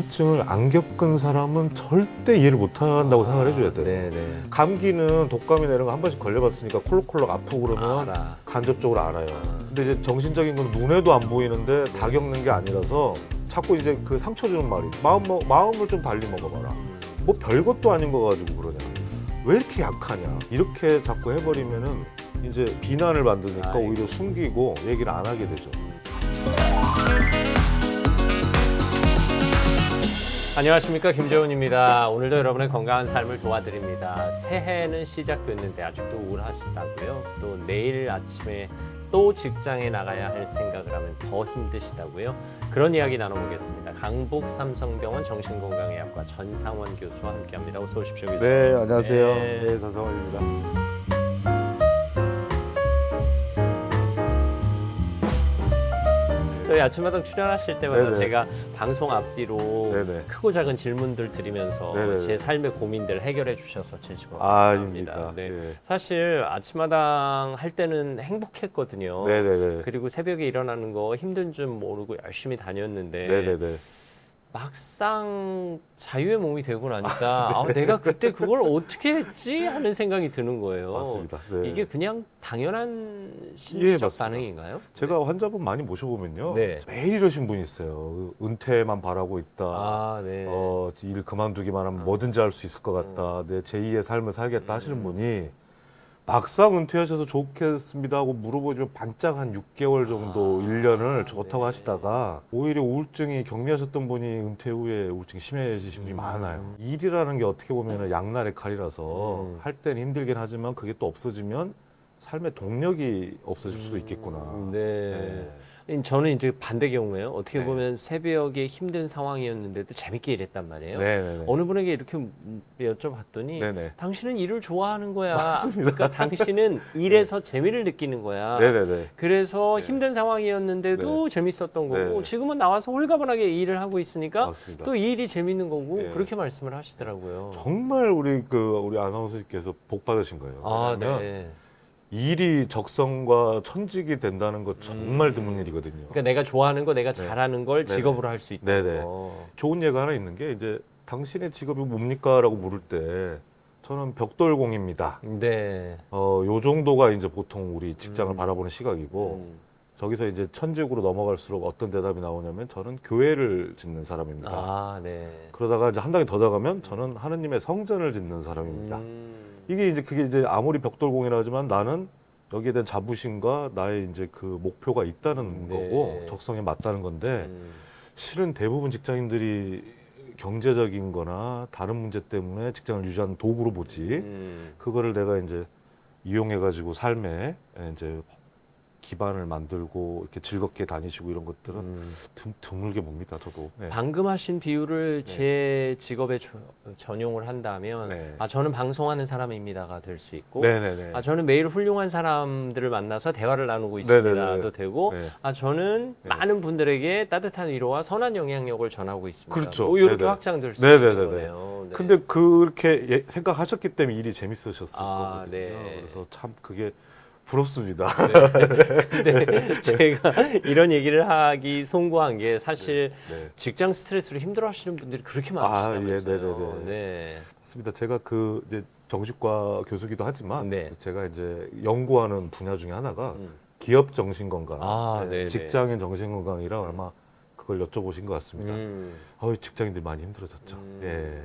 우울증을 안 겪은 사람은 절대 이해를 못 한다고 생각을 해줘야 돼. 네네. 감기는 독감이나 이런 거 한 번씩 걸려봤으니까 콜록콜록 아프고 그러면 간접적으로 알아요. 근데 이제 정신적인 건 눈에도 안 보이는데 다 겪는 게 아니라서 자꾸 이제 그 상처 주는 말이 마음을 좀 달리 먹어봐라. 뭐 별것도 아닌 거 가지고 그러냐. 왜 이렇게 약하냐. 이렇게 자꾸 해버리면은 이제 비난을 받으니까 오히려 숨기고 얘기를 안 하게 되죠. 안녕하십니까, 김재훈입니다. 오늘도 여러분의 건강한 삶을 도와드립니다. 새해는 시작됐는데 아직도 우울하시다고요? 또 내일 아침에 또 직장에 나가야 할 생각을 하면 더 힘드시다고요? 그런 이야기 나눠보겠습니다. 강북 삼성병원 정신건강의학과 전상원 교수와 함께합니다. 어서 오십시오, 교수님. 네, 안녕하세요. 네. 네, 전상원입니다. 저희 아침마당 출연하실 때마다 네네. 제가 방송 앞뒤로 네네. 크고 작은 질문들 드리면서 네네네. 제 삶의 고민들 해결해 주셔서 진심으로 아닙니다. 감사합니다. 네. 네. 사실 아침마당 할 때는 행복했거든요. 네네네. 그리고 새벽에 일어나는 거 힘든 줄 모르고 열심히 다녔는데 네네네. 막상 자유의 몸이 되고 나니까 아, 내가 그때 그걸 어떻게 했지 하는 생각이 드는 거예요. 맞습니다. 네. 이게 그냥 당연한 예, 심리적 맞습니다. 반응인가요? 제가 환자분 많이 모셔보면요. 네. 매일 이러신 분이 있어요. 은퇴만 바라고 있다. 아, 네. 일 그만두기만 하면 뭐든지 할 수 있을 것 같다. 내 제2의 삶을 살겠다 하시는 분이 막상 은퇴하셔서 좋겠습니다 하고 물어보시면 반짝 한 6개월 정도, 1년을 좋다고 하시다가 오히려 우울증이 격리하셨던 분이 은퇴 후에 우울증이 심해지신 분이 많아요. 일이라는 게 어떻게 보면 양날의 칼이라서 할 때는 힘들긴 하지만 그게 또 없어지면 삶의 동력이 없어질 수도 있겠구나. 네. 저는 이제 반대 경우예요. 어떻게 네. 보면 새벽에 힘든 상황이었는데도 재밌게 일했단 말이에요. 네네네. 어느 분에게 이렇게 여쭤봤더니 네네. 당신은 일을 좋아하는 거야. 맞습니다. 그러니까 당신은 일에서 재미를 느끼는 거야. 네네네. 그래서 네. 힘든 상황이었는데도 재밌었던 거고 네. 지금은 나와서 홀가분하게 일을 하고 있으니까 맞습니다. 또 이 일이 재밌는 거고 네. 그렇게 말씀을 하시더라고요. 정말 우리 아나운서님께서 복 받으신 거예요. 아, 왜냐면 네. 일이 적성과 천직이 된다는 거 정말 드문 일이거든요. 그러니까 내가 좋아하는 거, 내가 네. 잘하는 걸 네네. 직업으로 할 수 있다. 네네. 좋은 예가 하나 있는 게 이제 당신의 직업이 뭡니까? 라고 물을 때 저는 벽돌공입니다. 네. 요 정도가 이제 보통 우리 직장을 바라보는 시각이고 음. 저기서 이제 천직으로 넘어갈수록 어떤 대답이 나오냐면 저는 교회를 짓는 사람입니다. 아, 네. 그러다가 이제 한 단계 더 나가면 저는 하느님의 성전을 짓는 사람입니다. 이게 이제 그게 이제 아무리 벽돌공이라 하지만 나는 여기에 대한 자부심과 나의 이제 그 목표가 있다는 네. 거고 적성에 맞다는 건데 실은 대부분 직장인들이 경제적인 거나 다른 문제 때문에 직장을 유지하는 도구로 보지 그거를 내가 이제 이용해 가지고 삶에 이제 기반을 만들고 이렇게 즐겁게 다니시고 이런 것들은 드물게 봅니다. 저도. 네. 방금 하신 비유를 네. 제 직업에 전용을 한다면 네. 아, 저는 방송하는 사람입니다가 될 수 있고 네네네. 아, 저는 매일 훌륭한 사람들을 만나서 대화를 나누고 있습니다도 네네네. 되고 네. 아, 저는 네. 많은 분들에게 따뜻한 위로와 선한 영향력을 전하고 있습니다. 그렇죠. 뭐 이렇게 네네. 확장될 수 네네네네. 있는 거네요. 네. 근데 그렇게 생각하셨기 때문에 일이 재밌으셨을 아, 거거든요. 네. 그래서 참 그게 부럽습니다. 근데 제가 이런 얘기를 하기 송구한 게 사실 네. 직장 스트레스로 힘들어하시는 분들이 그렇게 아, 많으시다면서요. 예, 네네네. 네. 맞습니다. 제가 그 이제 정신과 교수기도 하지만 네. 제가 이제 연구하는 분야 중에 하나가 음. 기업 정신건강, 아, 네네. 직장인 정신건강이라 아마 그걸 여쭤보신 것 같습니다. 음. 직장인들이 많이 힘들어졌죠. 예.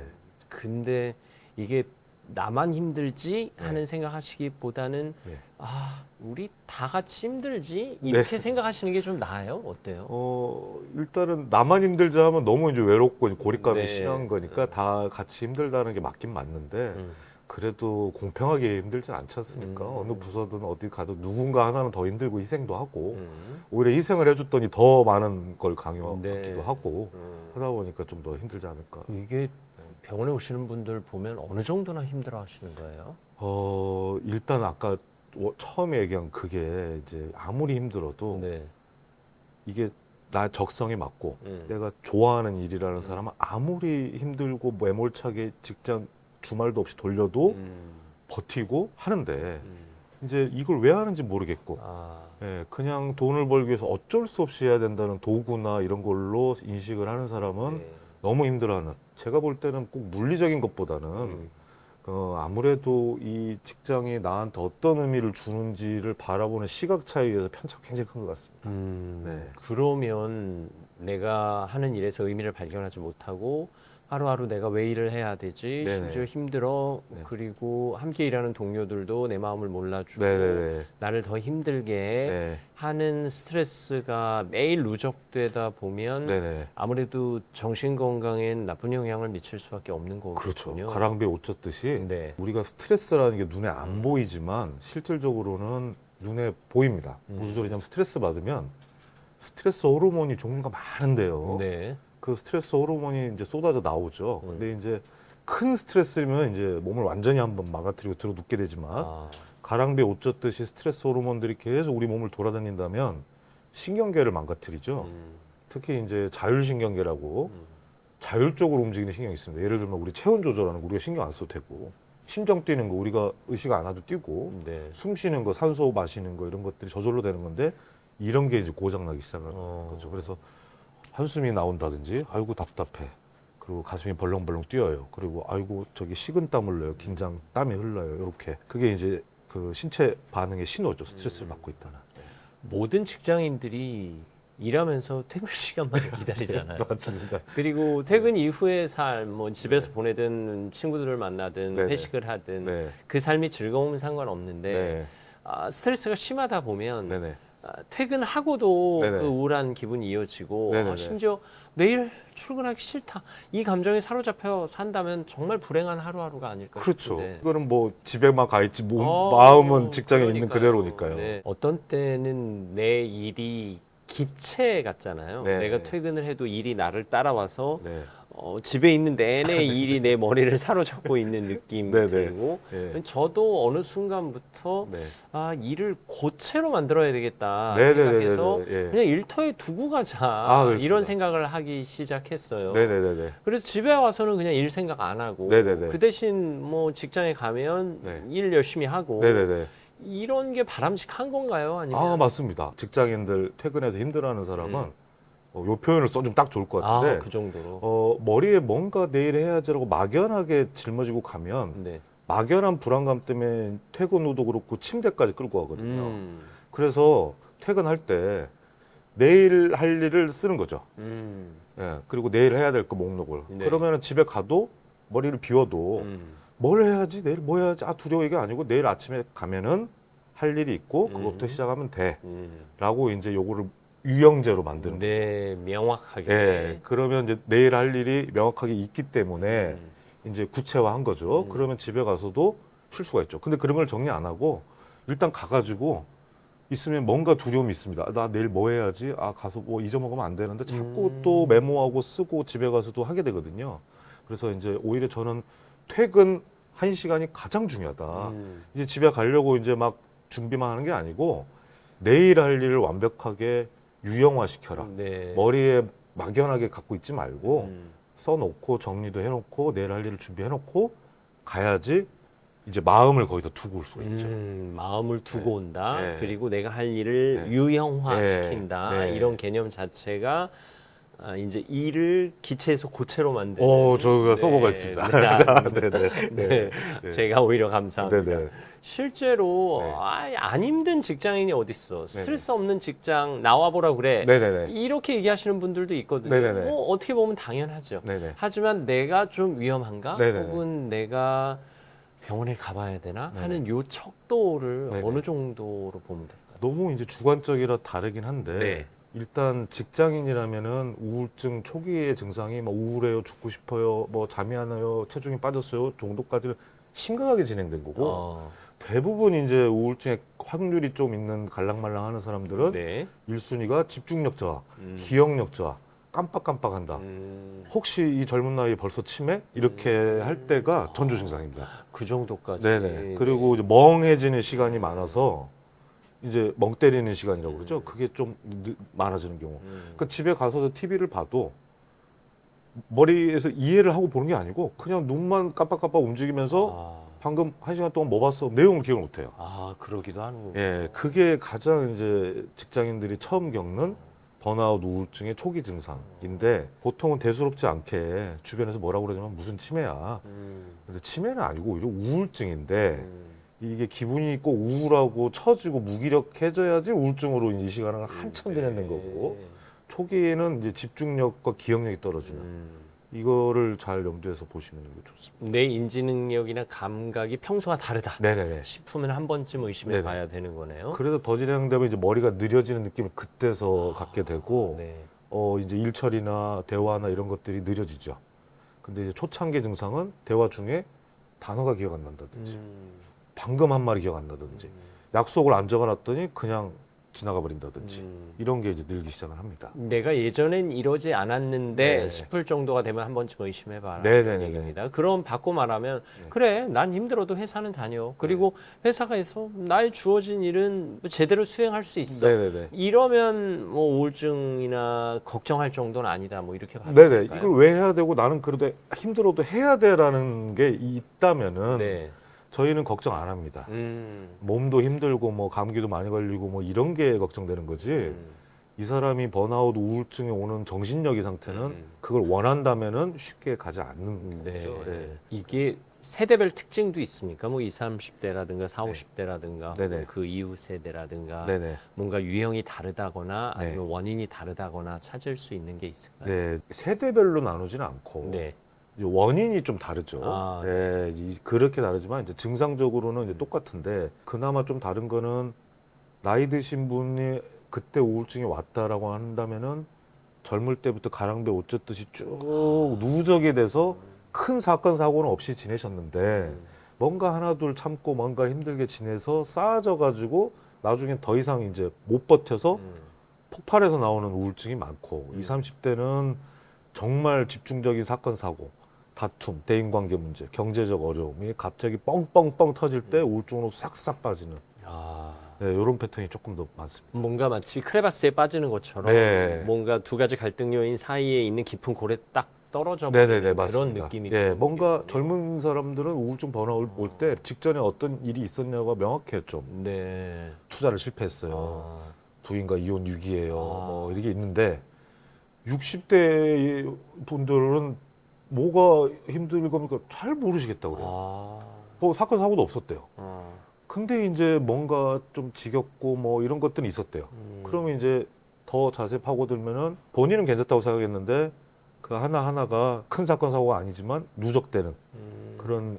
근데 이게 나만 힘들지 하는 네. 생각하시기보다는 네. 아, 우리 다 같이 힘들지 이렇게 네. 생각하시는 게 좀 나아요? 어때요? 일단은 나만 힘들자 하면 너무 이제 외롭고 고립감이 네. 심한 거니까 다 같이 힘들다는 게 맞긴 맞는데 그래도 공평하게 힘들진 않지 않습니까? 어느 부서든 어디 가도 누군가 하나는 더 힘들고 희생도 하고 오히려 희생을 해줬더니 더 많은 걸 강요받기도 네. 하고 하다 보니까 좀 더 힘들지 않을까. 이게 병원에 오시는 분들 보면 어느 정도나 힘들어 하시는 거예요? 일단 아까 처음에 얘기한 그게 이제 아무리 힘들어도 네. 이게 나 적성에 맞고 음. 내가 좋아하는 일이라는 사람은 아무리 힘들고 매몰차게 직장 주말도 없이 돌려도 버티고 하는데 이제 이걸 왜 하는지 모르겠고 아, 그냥 돈을 벌기 위해서 어쩔 수 없이 해야 된다는 도구나 이런 걸로 인식을 하는 사람은 네. 너무 힘들어하는. 제가 볼 때는 꼭 물리적인 것보다는 아무래도 이 직장이 나한테 어떤 의미를 주는지를 바라보는 시각 차이에서 편차가 굉장히 큰 것 같습니다. 네. 그러면 내가 하는 일에서 의미를 발견하지 못하고 하루하루 내가 왜 일을 해야 되지? 네네. 심지어 힘들어. 네. 그리고 함께 일하는 동료들도 내 마음을 몰라주고 네네네. 나를 더 힘들게 네. 하는 스트레스가 매일 누적되다 보면 네네. 아무래도 정신 건강엔 나쁜 영향을 미칠 수밖에 없는 거거든요. 그렇죠. 가랑비에 옷 젖듯이 네. 우리가 스트레스라는 게 눈에 안 보이지만 실질적으로는 눈에 보입니다. 무슨 소리냐면 스트레스 받으면 스트레스 호르몬이 종류가 많은데요. 네. 그 스트레스 호르몬이 이제 쏟아져 나오죠. 음. 근데 이제 큰 스트레스면 이제 몸을 완전히 한번 망가뜨리고 들어 눕게 되지만 아, 가랑비에 옷 젖듯이 스트레스 호르몬들이 계속 우리 몸을 돌아다닌다면 신경계를 망가뜨리죠. 특히 이제 자율신경계라고 자율적으로 움직이는 신경이 있습니다. 예를 들면 우리 체온 조절하는 거 우리가 신경 안 써도 되고 심장 뛰는 거 우리가 의식 안 해도 뛰고 네. 숨 쉬는 거 산소 마시는 거 이런 것들이 저절로 되는 건데 이런 게 이제 고장 나기 시작하는 거죠. 그래서 한숨이 나온다든지 아이고 답답해. 그리고 가슴이 벌렁벌렁 뛰어요. 그리고 아이고 저기 식은땀을 흘러요. 긴장 땀이 흘러요. 이렇게 그게 이제 그 신체 반응의 신호죠. 스트레스를 받고 있다는. 모든 직장인들이 일하면서 퇴근 시간만 기다리잖아요. 맞습니다. 그리고 퇴근 이후의 삶, 뭐 집에서 보내든 친구들을 만나든 네네. 회식을 하든 네. 그 삶이 즐거우면 상관없는데 네. 스트레스가 심하다 보면 네네. 퇴근하고도 네네. 그 우울한 기분이 이어지고 네네네. 심지어 내일 출근하기 싫다. 이 감정에 사로잡혀 산다면 정말 불행한 하루하루가 아닐까 그렇죠. 싶은데. 이거는 뭐 집에만 가 있지 마음은 직장에 있는 그러니까요. 그대로니까요. 네. 어떤 때는 내 일이 기체 같잖아요. 네. 내가 퇴근을 해도 일이 나를 따라와서 네. 집에 있는 내내 일이 내 머리를 사로잡고 있는 느낌이 네네. 들고 네. 저도 어느 순간부터 네. 일을 고체로 만들어야 되겠다 네네네네네. 생각해서 예. 그냥 일터에 두고 가자 그렇습니다. 이런 생각을 하기 시작했어요. 네네네네. 그래서 집에 와서는 그냥 일 생각 안 하고 네네네. 그 대신 뭐 직장에 가면 네. 일 열심히 하고 네네네. 이런 게 바람직한 건가요? 아니면 맞습니다. 직장인들 퇴근해서 힘들어하는 사람은 요 표현을 써주면 딱 좋을 것 같은데 그 정도로. 머리에 뭔가 내일 해야지라고 막연하게 짊어지고 가면 네. 막연한 불안감 때문에 퇴근 후도 그렇고 침대까지 끌고 가거든요. 음. 그래서 퇴근할 때 내일 할 일을 쓰는 거죠. 음. 예, 그리고 내일 해야 될 거 목록을. 네. 그러면 집에 가도 머리를 비워도 뭘 해야지 내일 뭐 해야지 두려워 이게 아니고 내일 아침에 가면은 할 일이 있고 그것부터 시작하면 돼라고 이제 요거를 유형제로 만드는 거죠. 네, 명확하게. 예, 그러면 이제 내일 할 일이 명확하게 있기 때문에 이제 구체화한 거죠. 그러면 집에 가서도 쉴 수가 있죠. 근데 그런 걸 정리 안 하고 일단 가가지고 있으면 뭔가 두려움이 있습니다. 나 내일 뭐 해야지? 가서 뭐 잊어먹으면 안 되는데 자꾸 또 메모하고 쓰고 집에 가서도 하게 되거든요. 그래서 이제 오히려 저는 퇴근 1시간이 가장 중요하다. 이제 집에 가려고 이제 막 준비만 하는 게 아니고 내일 할 일을 완벽하게 유형화시켜라. 네. 머리에 막연하게 갖고 있지 말고 써놓고 정리도 해놓고 내일 할 일을 준비해놓고 가야지 이제 마음을 거기다 두고 올 수가 있죠. 마음을 두고 네. 온다. 네. 그리고 내가 할 일을 네. 유형화시킨다. 네. 네. 이런 개념 자체가 이제 일을 기체에서 고체로 만드는. 저가 써보고 있습니다. 네네. 네. 네. 제가 오히려 감사합니다. 네네. 실제로 네. 안 힘든 직장인이 어딨어. 스트레스 없는 직장 나와보라 그래. 네네네. 이렇게 얘기하시는 분들도 있거든요. 네네네. 어떻게 보면 당연하죠. 네네. 하지만 내가 좀 위험한가? 네네네. 혹은 내가 병원에 가봐야 되나? 네네. 하는 요 척도를 네네. 어느 정도로 보면 될까요? 너무 이제 주관적이라 다르긴 한데 네. 일단 직장인이라면은 우울증 초기의 증상이 뭐 우울해요, 죽고 싶어요, 뭐 잠이 안 와요, 체중이 빠졌어요 정도까지는 심각하게 진행된 거고 대부분 이제 우울증의 확률이 좀 있는 갈랑말랑하는 사람들은 네. 1순위가 집중력 저하, 기억력 저하, 깜빡깜빡한다. 혹시 이 젊은 나이에 벌써 치매? 이렇게 할 때가 전조 증상입니다. 그 정도까지. 네네. 그리고 이제 멍해지는 시간이 많아서 이제 멍 때리는 시간이라고 그러죠. 그게 좀 많아지는 경우. 그러니까 집에 가서도 TV를 봐도 머리에서 이해를 하고 보는 게 아니고 그냥 눈만 깜빡깜빡 움직이면서 방금 1시간 동안 뭐 봤어? 내용을 기억을 못 해요. 그러기도 하는. 예, 그게 가장 이제 직장인들이 처음 겪는 번아웃 우울증의 초기 증상인데 보통은 대수롭지 않게 주변에서 뭐라고 그러냐면 무슨 치매야. 근데 치매는 아니고 오히려 우울증인데 이게 기분이 꼭 우울하고 처지고 무기력해져야지 우울증으로 인식하는 한참 지나는 거고 초기에는 이제 집중력과 기억력이 떨어지는 이거를 잘 염두에서 보시면 좋습니다. 내 인지 능력이나 감각이 평소와 다르다 네네네. 싶으면 한 번쯤 의심해 네네. 봐야 되는 거네요. 그래서 더 진행되면 이제 머리가 느려지는 느낌을 그때서 갖게 되고 네. 이제 일처리나 대화나 이런 것들이 느려지죠. 근데 이제 초창기 증상은 대화 중에 단어가 기억 안 난다든지 방금 한 말이 기억 안 나든지 약속을 안 적어놨더니 그냥 지나가 버린다든지 이런 게 이제 늘기 시작을 합니다. 내가 예전엔 이러지 않았는데 네. 싶을 정도가 되면 한 번쯤 의심해봐라. 네네네네. 얘기입니다. 그럼 바꿔 말하면 네. 그래 난 힘들어도 회사는 다녀. 그리고 회사에서 나의 주어진 일은 제대로 수행할 수 있어. 네네네. 이러면 뭐 우울증이나 걱정할 정도는 아니다. 뭐 이렇게 봐도 네네. 될까요? 이걸 왜 해야 되고 나는 그래도 힘들어도 해야 돼라는 게 있다면은 네. 저희는 걱정 안 합니다. 몸도 힘들고 뭐 감기도 많이 걸리고 뭐 이런 게 걱정되는 거지. 이 사람이 번아웃 우울증에 오는 정신력의 상태는 그걸 원한다면은 쉽게 가지 않는 네. 거죠. 네. 이게 세대별 특징도 있습니까? 뭐 20, 30대라든가 40, 네. 50대라든가 네네. 그 이후 세대라든가 네네. 뭔가 유형이 다르다거나 네. 아니면 원인이 다르다거나 찾을 수 있는 게 있을까요? 네. 세대별로 나누지는 않고 네. 이제 원인이 좀 다르죠. 아, 네. 그렇게 다르지만 이제 증상적으로는 이제 똑같은데 그나마 좀 다른 거는 나이 드신 분이 그때 우울증이 왔다라고 한다면은 젊을 때부터 가랑비에 옷 젖듯이 쭉 누적이 돼서 큰 사건 사고는 없이 지내셨는데 뭔가 하나 둘 참고 뭔가 힘들게 지내서 쌓아져 가지고 나중엔 더 이상 이제 못 버텨서 폭발해서 나오는 우울증이 많고 20, 30대는 정말 집중적인 사건 사고 다툼, 대인관계 문제, 경제적 어려움이 갑자기 뻥뻥뻥 터질 때 우울증으로 싹싹 빠지는 아, 네, 이런 패턴이 조금 더 많습니다. 뭔가 마치 크레바스에 빠지는 것처럼 네. 뭔가 두 가지 갈등 요인 사이에 있는 깊은 골에 딱 떨어져 버리는 네네네 그런 맞습니다. 느낌이 예, 드는 뭔가 느낌이군요. 젊은 사람들은 우울증 번아웃 올 때 직전에 어떤 일이 있었냐가 명확해요. 좀 네. 투자를 실패했어요. 아, 부인과 이혼 위기예요. 아. 뭐 이렇게 있는데 60대 분들은 뭐가 힘들 겁니까? 잘 모르시겠다고 그래요. 아, 뭐 사건 사고도 없었대요. 아, 근데 이제 뭔가 좀 지겹고 뭐 이런 것들이 있었대요. 그러면 이제 더 자세히 파고들면은 본인은 괜찮다고 생각했는데 그 하나하나가 큰 사건 사고가 아니지만 누적되는 그런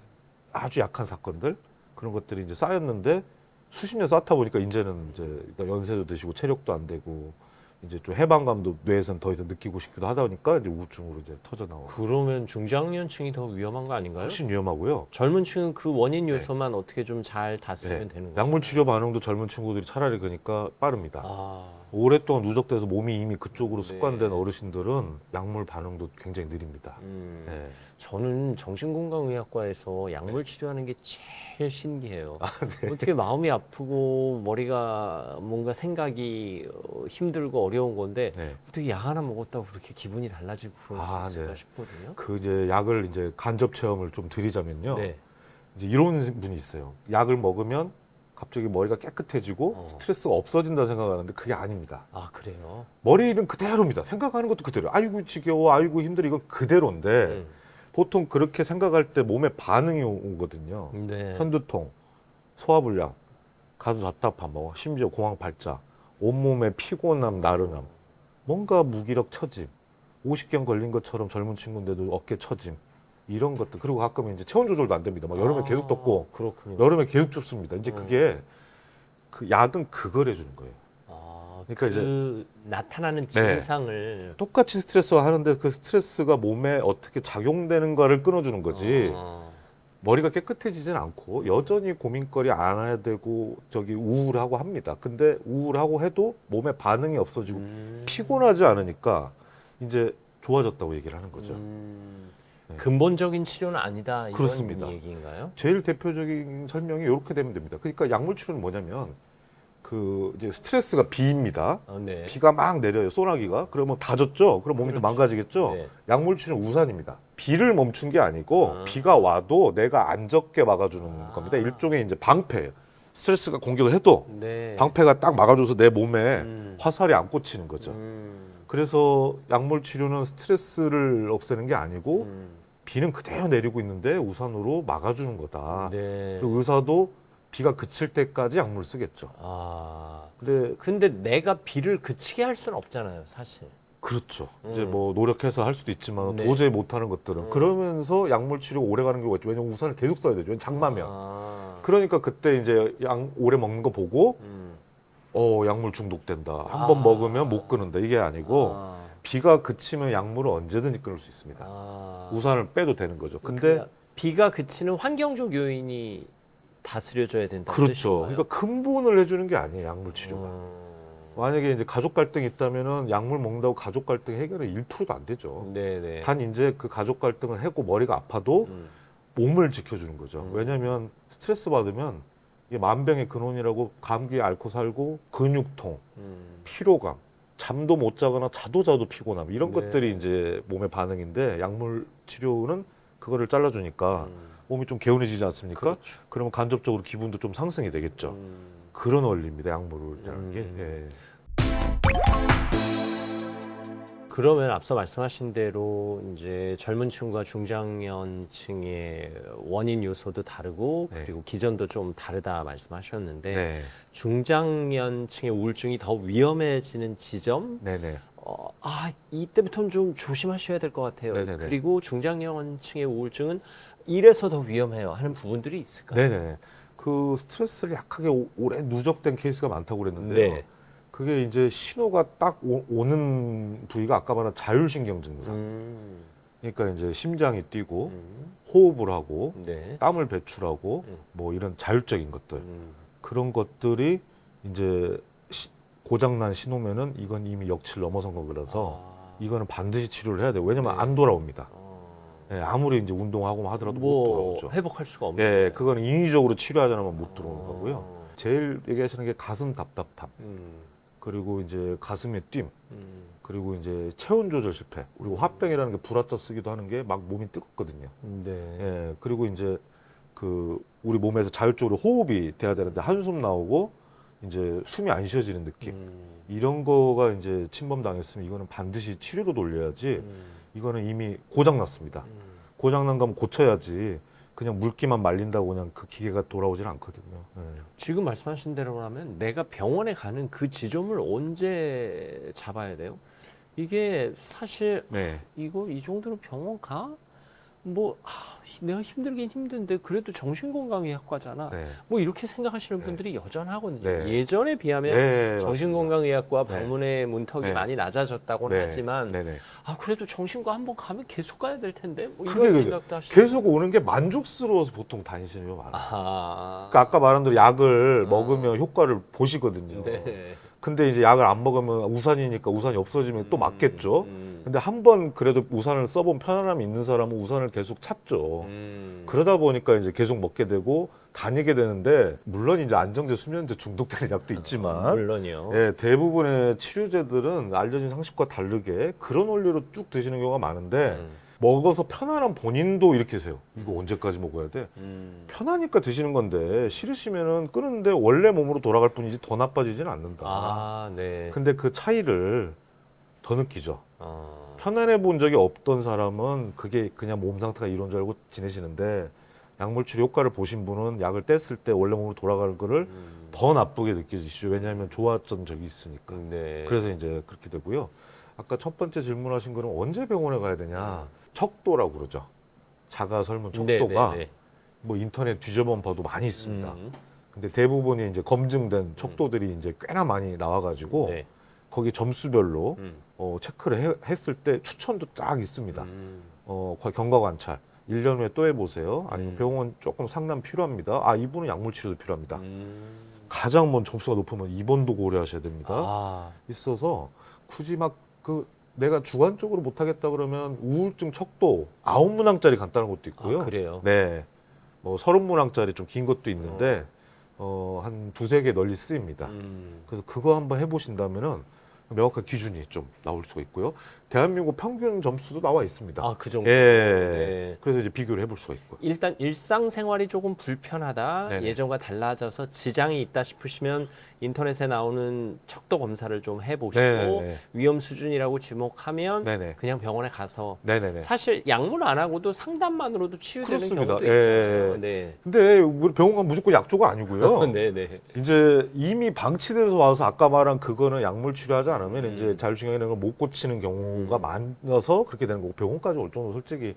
아주 약한 사건들 그런 것들이 이제 쌓였는데 수십 년 쌓다 보니까 이제는 이제 연세도 드시고 체력도 안 되고 이제 좀 해방감도 뇌에서는 더 이상 느끼고 싶기도 하다 보니까 이제 우울증으로 이제 터져 나오고 그러면 중장년층이 더 위험한 거 아닌가요? 훨씬 위험하고요. 젊은 층은 그 원인 요소만 어떻게 좀 잘 다스리면 네. 되는 거예요? 약물 치료 반응도 젊은 친구들이 차라리 그러니까 빠릅니다. 아, 오랫동안 누적돼서 몸이 이미 그쪽으로 네. 습관된 어르신들은 약물 반응도 굉장히 느립니다. 네. 저는 정신건강의학과에서 약물 치료하는 게 제일 신기해요. 네. 어떻게 마음이 아프고 머리가 뭔가 생각이 힘들고 어려운 건데 네. 어떻게 약 하나 먹었다고 그렇게 기분이 달라지고 그럴 아, 수 있을까 네. 싶거든요. 그 이제 약을 이제 간접 체험을 좀 드리자면요. 네. 이제 이런 분이 있어요. 약을 먹으면 갑자기 머리가 깨끗해지고 스트레스가 없어진다 생각하는데 그게 아닙니다. 아, 그래요? 머리는 그대로입니다. 생각하는 것도 그대로. 아이고 지겨워, 아이고 힘들어 이건 그대로인데 보통 그렇게 생각할 때 몸에 반응이 오거든요. 네. 편두통, 소화불량, 가슴 답답함, 뭐 심지어 공황 발작, 온몸에 피곤함, 나른함, 뭔가 무기력 처짐, 50견 걸린 것처럼 젊은 친구인데도 어깨 처짐 이런 것들 그리고 가끔 이제 체온 조절도 안 됩니다. 막 여름에 계속 덥고 그렇군요. 여름에 계속 춥습니다. 이제 그게 그 약은 그걸 해주는 거예요. 아, 그러니까 그 나타나는 네. 증상을 똑같이 스트레스가 하는데 그 스트레스가 몸에 어떻게 작용되는가를 끊어주는 거지. 머리가 깨끗해지진 않고 여전히 고민거리 안 해야 되고 저기 우울하고 합니다. 근데 우울하고 해도 몸에 반응이 없어지고 피곤하지 않으니까 이제 좋아졌다고 얘기를 하는 거죠. 네. 근본적인 치료는 아니다 이런 그렇습니다. 얘기인가요? 제일 대표적인 설명이 이렇게 되면 됩니다. 그러니까 약물 치료는 뭐냐면 그 이제 스트레스가 비입니다. 네. 비가 막 내려요. 소나기가. 그러면 다 젖죠. 그럼 몸이 더 망가지겠죠. 네. 약물 치료는 우산입니다. 비를 멈춘 게 아니고 비가 와도 내가 안 젖게 막아주는 겁니다. 일종의 이제 방패예요. 스트레스가 공격을 해도 네. 방패가 딱 막아줘서 내 몸에 화살이 안 꽂히는 거죠. 그래서 약물 치료는 스트레스를 없애는 게 아니고 음. 비는 그대로 내리고 있는데 우산으로 막아주는 거다. 네. 그리고 의사도 비가 그칠 때까지 약물을 쓰겠죠. 아. 근데 내가 비를 그치게 할 수는 없잖아요, 사실. 그렇죠. 이제 뭐 노력해서 할 수도 있지만 네. 도저히 못하는 것들은 그러면서 약물 치료가 오래 가는 경우가 있죠. 왜냐면 우산을 계속 써야 되죠. 장마면. 아. 그러니까 그때 이제 약 오래 먹는 거 보고 약물 중독된다. 한 번 먹으면 못 끊는다. 이게 아니고 아. 비가 그치면 약물을 언제든지 끊을 수 있습니다. 아. 우산을 빼도 되는 거죠. 근데 그러니까 비가 그치는 환경적 요인이 다스려져야 된다. 그렇죠. 그러니까 근본을 해주는 게 아니에요. 약물 치료가. 만약에 이제 가족 갈등이 있다면은 약물 먹는다고 가족 갈등 해결이 1%도 안 되죠. 네네. 단 이제 그 가족 갈등을 했고 머리가 아파도 몸을 지켜주는 거죠. 왜냐하면 스트레스 받으면 이게 만병의 근원이라고 감기에 앓고 살고 근육통, 피로감, 잠도 못 자거나 자도 피곤함 이런 네. 것들이 이제 몸의 반응인데 약물 치료는 그거를 잘라주니까 몸이 좀 개운해지지 않습니까? 그렇죠. 그러면 간접적으로 기분도 좀 상승이 되겠죠. 그런 원리입니다. 약물이라는 게. 예. 그러면 앞서 말씀하신 대로 이제 젊은 층과 중장년층의 원인 요소도 다르고 네. 그리고 기전도 좀 다르다 말씀하셨는데 네. 중장년층의 우울증이 더 위험해지는 지점 네네. 이때부터는 좀 조심하셔야 될 것 같아요. 네네네. 그리고 중장년층의 우울증은 이래서 더 위험해요 하는 부분들이 있을까요? 네네. 그 스트레스를 약하게 오래 누적된 케이스가 많다고 그랬는데요. 네. 그게 이제 신호가 딱 오는 부위가 아까 말한 자율신경 증상. 그러니까 이제 심장이 뛰고 호흡을 하고 네. 땀을 배출하고 뭐 이런 자율적인 것들. 그런 것들이 이제 고장난 신호면은 이건 이미 역치를 넘어선 거라서 이거는 반드시 치료를 해야 돼요. 왜냐면 네. 안 돌아옵니다. 예, 아무리 이제 운동하고 하더라도 못 돌아오죠. 회복할 수가 없는 예, 거예요. 그거는 인위적으로 치료하지 않으면 못 들어오는 거고요. 제일 얘기하시는 게 가슴 답답함, 그리고 이제 가슴의 뜀, 그리고 이제 체온 조절 실패, 그리고 화병이라는 게 불화자 쓰기도 하는 게 막 몸이 뜨겁거든요. 네. 예, 그리고 이제 그 우리 몸에서 자율적으로 호흡이 돼야 되는데 한숨 나오고 이제 숨이 안 쉬어지는 느낌. 이런 거가 이제 침범 당했으면 이거는 반드시 치료로 돌려야지. 이거는 이미 고장 났습니다. 고장 난 거면 고쳐야지. 그냥 물기만 말린다고 그냥 그 기계가 돌아오질 않거든요. 예. 지금 말씀하신 대로라면 내가 병원에 가는 그 지점을 언제 잡아야 돼요? 이게 사실 네. 이거 이 정도로 병원 가? 내가 힘들긴 힘든데 그래도 정신건강의학과잖아. 네. 뭐 이렇게 생각하시는 네. 분들이 여전하거든요. 네. 예전에 비하면 네, 정신건강의학과 네. 방문의 문턱이 네. 많이 낮아졌다고는 네. 하지만 네네. 그래도 정신과 한번 가면 계속 가야 될 텐데 뭐 그게 이런 그죠. 생각도 하시고 계속 오는 게 만족스러워서 보통 다니시는 분 많아요. 그러니까 아까 말한 대로 약을 먹으면 효과를 보시거든요. 네. 근데 이제 약을 안 먹으면 우산이니까 우산이 없어지면 또 맞겠죠. 근데 한 번 그래도 우산을 써본 편안함이 있는 사람은 우산을 계속 찾죠. 그러다 보니까 이제 계속 먹게 되고 다니게 되는데 물론 이제 안정제, 수면제 중독되는 약도 있지만 물론이요. 예, 대부분의 치료제들은 알려진 상식과 다르게 그런 원리로 쭉 드시는 경우가 많은데 먹어서 편안한 본인도 이렇게 세요. 이거 언제까지 먹어야 돼? 편하니까 드시는 건데 싫으시면은 끊는데 원래 몸으로 돌아갈 뿐이지 더 나빠지지는 않는다. 네. 근데 그 차이를 더 느끼죠. 편안해 본 적이 없던 사람은 그게 그냥 몸 상태가 이런 줄 알고 지내시는데 약물 치료 효과를 보신 분은 약을 뗐을 때 원래 몸으로 돌아가는 거를 더 나쁘게 느껴지시죠. 왜냐하면 좋았던 적이 있으니까. 네. 그래서 이제 그렇게 되고요. 아까 첫 번째 질문하신 거는 언제 병원에 가야 되냐? 척도라고 그러죠. 자가 설문 척도가 네. 뭐 인터넷 뒤져보면 봐도 많이 있습니다. 근데 대부분이 이제 검증된 척도들이 이제 꽤나 많이 나와가지고 네. 거기 점수별로 체크를 했을 때 추천도 쫙 있습니다. 경과 관찰 1년 후에 또 해보세요. 아니면 병원 조금 상담 필요합니다. 이분은 약물 치료도 필요합니다. 가장 먼저 점수가 높으면 입원도 고려하셔야 됩니다. 있어서 굳이 막 내가 주관적으로 못하겠다 그러면 우울증 척도 9문항짜리 간단한 것도 있고요. 그래요? 네. 뭐 30문항짜리 좀 긴 것도 있는데 한 두세 개 널리 쓰입니다. 그래서 그거 한번 해보신다면은 명확한 기준이 좀 나올 수가 있고요. 대한민국 평균 점수도 나와 있습니다. 아, 그 정도. 예. 네. 그래서 이제 비교를 해볼 수가 있고. 일단 일상생활이 조금 불편하다, 네네. 예전과 달라져서 지장이 있다 싶으시면 인터넷에 나오는 척도 검사를 좀 해보시고 네네. 위험 수준이라고 지목하면 네네. 그냥 병원에 가서 네네네. 사실 약물 안 하고도 상담만으로도 치유되는 그렇습니다. 경우도 예. 있잖아요. 네. 근데 우리 병원 가면 무조건 약조가 아니고요. 네네. 이제 이미 방치돼서 와서 아까 말한 그거는 약물 치료하지 않으면 이제 자율신경이라는 걸 못 고치는 경우가 많아서 그렇게 되는 거고 병원까지 올 정도 솔직히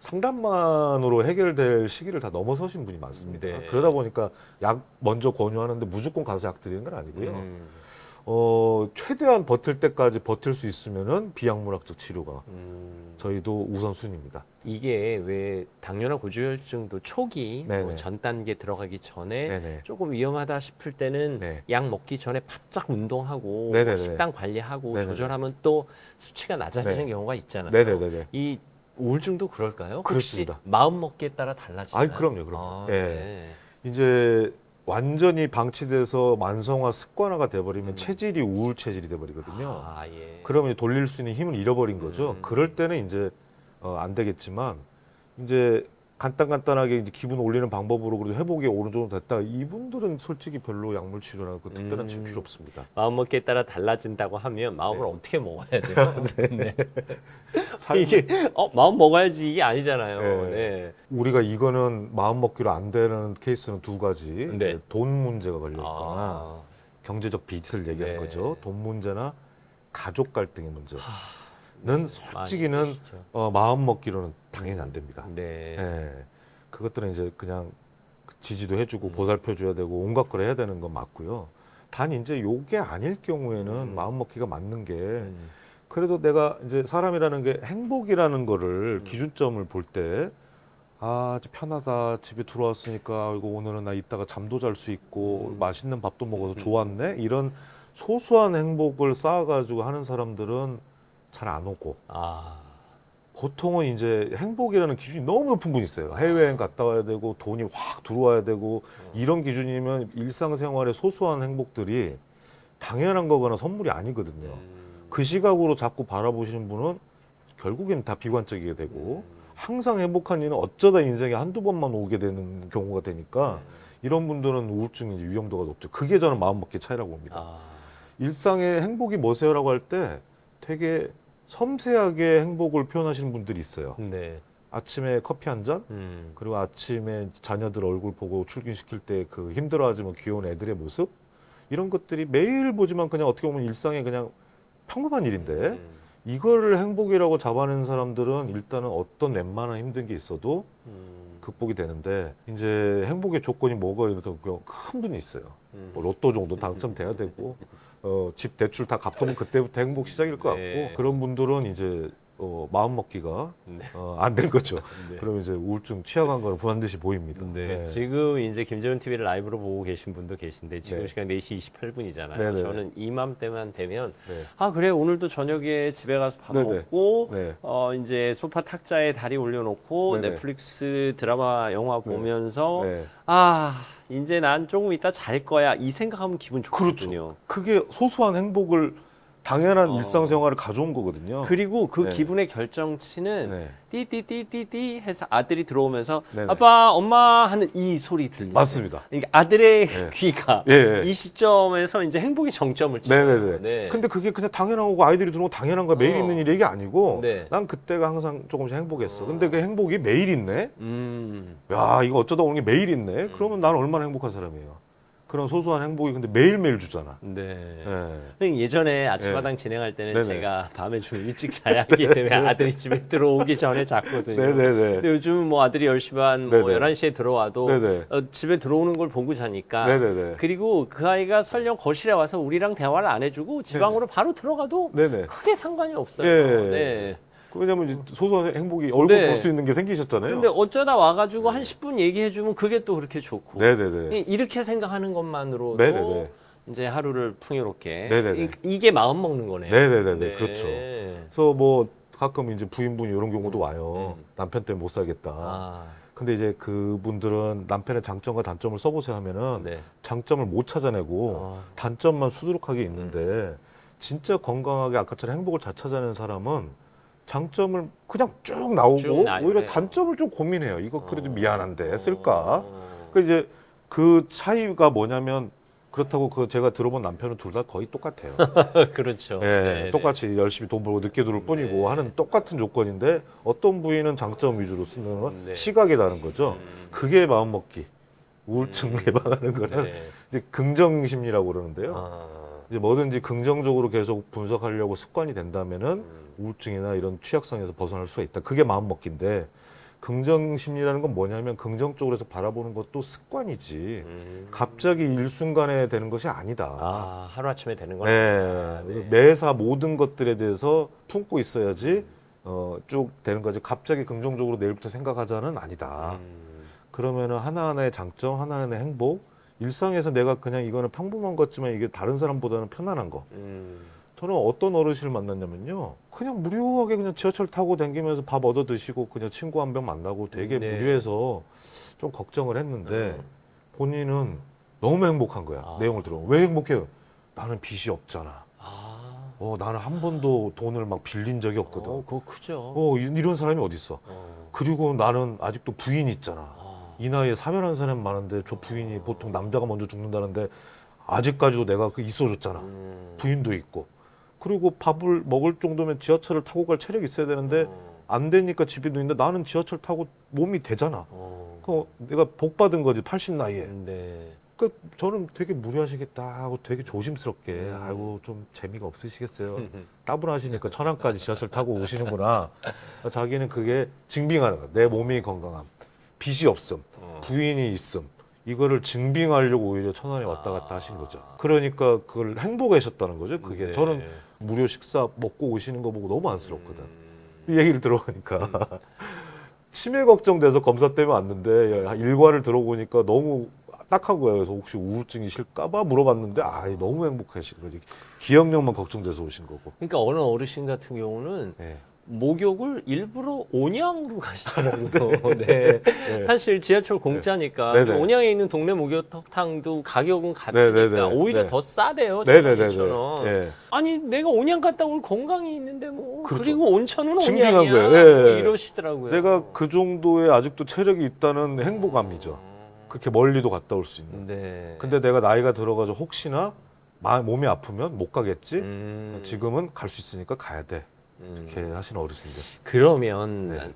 상담만으로 해결될 시기를 다 넘어서신 분이 많습니다. 네. 그러다 보니까 약 먼저 권유하는데 무조건 가서 약 드리는 건 아니고요. 최대한 버틸 때까지 버틸 수 있으면은 비약물학적 치료가 저희도 우선순위입니다. 이게 왜 당뇨나 고지혈증도 초기 뭐 네네. 전 단계 들어가기 전에 네네. 조금 위험하다 싶을 때는 네. 약 먹기 전에 바짝 운동하고 네네네. 식단 관리하고 네네네. 조절하면 또 수치가 낮아지는 네. 경우가 있잖아요. 네네네. 이 우울증도 그럴까요? 그렇습니다. 혹시 마음 먹기에 따라 달라지나요? 아이, 그럼요. 아, 예. 네. 이제 완전히 방치돼서 만성화 습관화가 돼버리면 체질이 우울 체질이 돼버리거든요. 아, 예. 그러면 돌릴 수 있는 힘을 잃어버린 거죠. 그럴 때는 이제 안 되겠지만 이제 간단하게 이제 기분 올리는 방법으로 그래도 회복이 어느 정도 됐다. 이분들은 솔직히 별로 약물 치료나 그 특별한 치료 필요 없습니다. 마음 먹기에 따라 달라진다고 하면 마음을 어떻게 먹어야 돼요? 네. 삶- 이게 마음 먹어야지 이게 아니잖아요. 네. 네. 우리가 이거는 마음 먹기로 안 되는 케이스는 두 가지. 네. 돈 문제가 걸려 있거나 아, 경제적 빚을 얘기하는 네. 거죠. 돈 문제나 가족 갈등의 문제는 많이 솔직히는 계시죠. 마음 먹기로는 당연히 안 됩니다. 네. 예. 그것들은 이제 그냥 지지도 해주고 보살펴줘야 되고 온갖 걸 해야 되는 건 맞고요. 단 이제 요게 아닐 경우에는 마음 먹기가 맞는 게 그래도 내가 이제 사람이라는 게 행복이라는 거를 기준점을 볼 때 아, 이제 편하다. 집에 들어왔으니까 이거 오늘은 나 이따가 잠도 잘 수 있고 맛있는 밥도 먹어서 좋았네. 이런 소소한 행복을 쌓아가지고 하는 사람들은 잘 안 오고 아, 보통은 이제 행복이라는 기준이 너무 높은 분이 있어요. 해외여행 갔다 와야 되고 돈이 확 들어와야 되고 이런 기준이면 일상생활의 소소한 행복들이 당연한 거거나 선물이 아니거든요. 그 시각으로 자꾸 바라보시는 분은 결국엔 다 비관적이게 되고 항상 행복한 일은 어쩌다 인생에 한두 번만 오게 되는 경우가 되니까 이런 분들은 우울증 이제 위험도가 높죠. 그게 저는 마음먹기 차이라고 봅니다. 아, 일상의 행복이 뭐세요라고 할 때 되게 섬세하게 행복을 표현하시는 분들이 있어요. 네. 아침에 커피 한 잔, 그리고 아침에 자녀들 얼굴 보고 출근시킬 때 그 힘들어하지만 귀여운 애들의 모습 이런 것들이 매일 보지만 그냥 어떻게 보면 일상에 그냥 평범한 일인데 이거를 행복이라고 잡아낸 사람들은 일단은 어떤 웬만한 힘든 게 있어도 극복이 되는데 이제 행복의 조건이 뭐가 이렇게 큰 분이 있어요. 뭐 로또 정도 당첨돼야 되고 집 대출 다 갚으면 그때부터 행복 시작일 것 같고 네. 그런 분들은 이제 마음 먹기가 네. 안 된 거죠. 네. 그러면 이제 우울증 취약한 거는 반드시 보입니다. 네. 네. 지금 이제 김재훈 TV를 라이브로 보고 계신 분도 계신데 지금 네. 시간 4시 28분이잖아요. 네네. 저는 이맘때만 되면 네. 아 그래 오늘도 저녁에 집에 가서 밥 네네. 먹고 네. 이제 소파 탁자에 다리 올려놓고 네네. 넷플릭스 드라마 영화 보면서 네. 아 이제 난 조금 이따 잘 거야 이 생각하면 기분 좋거든요. 그게 소소한 행복을 당연한 어. 일상생활을 가져온 거거든요. 그리고 그 네. 기분의 결정치는 네. 띠띠띠띠띠 해서 아들이 들어오면서 네네. 아빠 엄마 하는 이 소리 들리죠. 맞습니다. 그러니까 아들의 네. 귀가 예, 예. 이 시점에서 이제 행복의 정점을 찍어요. 네네네. 네. 근데 그게 그냥 당연하고 아이들이 들어오고 당연한 거야. 매일 있는 일이 아니고 네. 난 그때가 항상 조금씩 행복했어. 근데 그 행복이 매일 있네? 음. 야, 이거 어쩌다 오는 게 매일 있네? 그러면 난 얼마나 행복한 사람이에요. 그런 소소한 행복이 근데 매일매일 주잖아. 네. 예. 예전에 아침마당 진행할 때는 네네. 제가 밤에 좀 일찍 자야 하기 때문에 아들이 집에 들어오기 전에 잤거든요. 네네네. 근데 요즘은 뭐 아들이 10시 반, 뭐 네네. 11시에 들어와도 네네. 집에 들어오는 걸 보고 자니까 네네네. 그리고 그 아이가 설령 거실에 와서 우리랑 대화를 안 해주고 지방으로 바로 들어가도 네네. 크게 상관이 없어요. 예. 네. 왜냐면 이제 소소한 행복이 얼굴 네. 볼 수 있는 게 생기셨잖아요. 근데 어쩌다 와가지고 한 10분 얘기해주면 그게 또 그렇게 좋고. 네네네. 이렇게 생각하는 것만으로도 네네네. 이제 하루를 풍요롭게. 네네네. 이게 마음 먹는 거네요. 네네네. 네. 그렇죠. 그래서 뭐 가끔 이제 부인분이 이런 경우도 와요. 남편 때문에 못 살겠다. 아, 근데 이제 그분들은 남편의 장점과 단점을 써보세요 하면은 네. 장점을 못 찾아내고 단점만 수두룩하게 있는데 진짜 건강하게 아까처럼 행복을 잘 찾아내는 사람은 장점을 그냥 쭉 나오고 쭉 나열해요. 오히려 단점을 좀 고민해요. 이거 그래도 미안한데 쓸까? 어. 그 이제 그 차이가 뭐냐면 그렇다고 그 제가 들어본 남편은 둘 다 거의 똑같아요. 그렇죠. 예, 네, 똑같이 열심히 돈 벌고 늦게 들어올 뿐이고 네. 하는 똑같은 조건인데 어떤 부위는 장점 위주로 쓰는 건 네. 시각이 다른 거죠. 음. 그게 마음먹기, 우울증 예방하는 거는 네. 이제 긍정 심리라고 그러는데요. 아. 이제 뭐든지 긍정적으로 계속 분석하려고 습관이 된다면은 음. 우울증이나 이런 취약성에서 벗어날 수가 있다. 그게 마음먹기인데 긍정 심리라는 건 뭐냐면 긍정적으로 해서 바라보는 것도 습관이지. 갑자기 일순간에 되는 것이 아니다. 아, 하루아침에 되는 건 네. 아니다. 네. 매사 모든 것들에 대해서 품고 있어야지 쭉 되는 거지. 갑자기 긍정적으로 내일부터 생각하자는 아니다. 그러면은 하나하나의 장점, 하나하나의 행복, 일상에서 내가 그냥 이거는 평범한 것지만 이게 다른 사람보다는 편안한 거. 저는 어떤 어르신을 만났냐면요. 그냥 무료하게 그냥 지하철 타고 다니면서 밥 얻어 드시고 그냥 친구 한 명 만나고 되게 네. 무료해서 좀 걱정을 했는데 본인은 너무 행복한 거야. 아. 내용을 들어보면. 왜 행복해요? 나는 빚이 없잖아. 아. 나는 한 번도 돈을 막 빌린 적이 없거든. 그거 크죠. 이런 사람이 어딨어. 그리고 나는 아직도 부인이 있잖아. 아. 이 나이에 사별한 사람이 많은데 저 부인이 보통 남자가 먼저 죽는다는데 아직까지도 내가 그 있어줬잖아. 부인도 있고. 그리고 밥을 먹을 정도면 지하철을 타고 갈 체력이 있어야 되는데 안 되니까 집에 누있는데 나는 지하철 타고 몸이 되잖아. 그 내가 복 받은 거지 80 나이에. 네. 그 저는 되게 무리하시겠다 하고 되게 조심스럽게 아이고 좀 재미가 없으시겠어요. 따분하시니까 천안까지 지하철 타고 오시는구나. 자기는 그게 증빙하는 거야. 내 몸이 건강함, 빚이 없음, 부인이 있음. 이거를 증빙하려고 오히려 천안에 왔다 갔다 하신 거죠. 그러니까 그걸 행복하셨다는 거죠. 그게 네. 저는 무료 식사 먹고 오시는 거 보고 너무 안쓰럽거든. 이 얘기를 들어보니까 치매 걱정돼서 검사 때문에 왔는데 일과를 들어보니까 너무 딱한 거예요. 그래서 혹시 우울증이실까봐 물어봤는데 너무 행복하신 거지. 기억력만 걱정돼서 오신 거고. 그러니까 어느 어르신 같은 경우는 네. 목욕을 일부러 온양으로 가시더라고요. 네. 네. 사실 지하철 공짜니까 네네. 온양에 있는 동네 목욕탕도 가격은 네네네. 같으니까 오히려 네. 더 싸대요. 네네네네. 저처럼. 네. 아니 내가 온양 갔다 올 건강이 있는데 뭐 그렇죠. 그리고 온천은 증빙한 온양이야. 거예요. 뭐 예. 이러시더라고요. 내가 그 정도의 아직도 체력이 있다는 행복감이죠. 그렇게 멀리도 갔다 올 수 있는. 네. 근데 내가 나이가 들어가서 혹시나 몸이 아프면 못 가겠지. 지금은 갈 수 있으니까 가야 돼. 이렇게 하시는 어르신들. 그러면 네.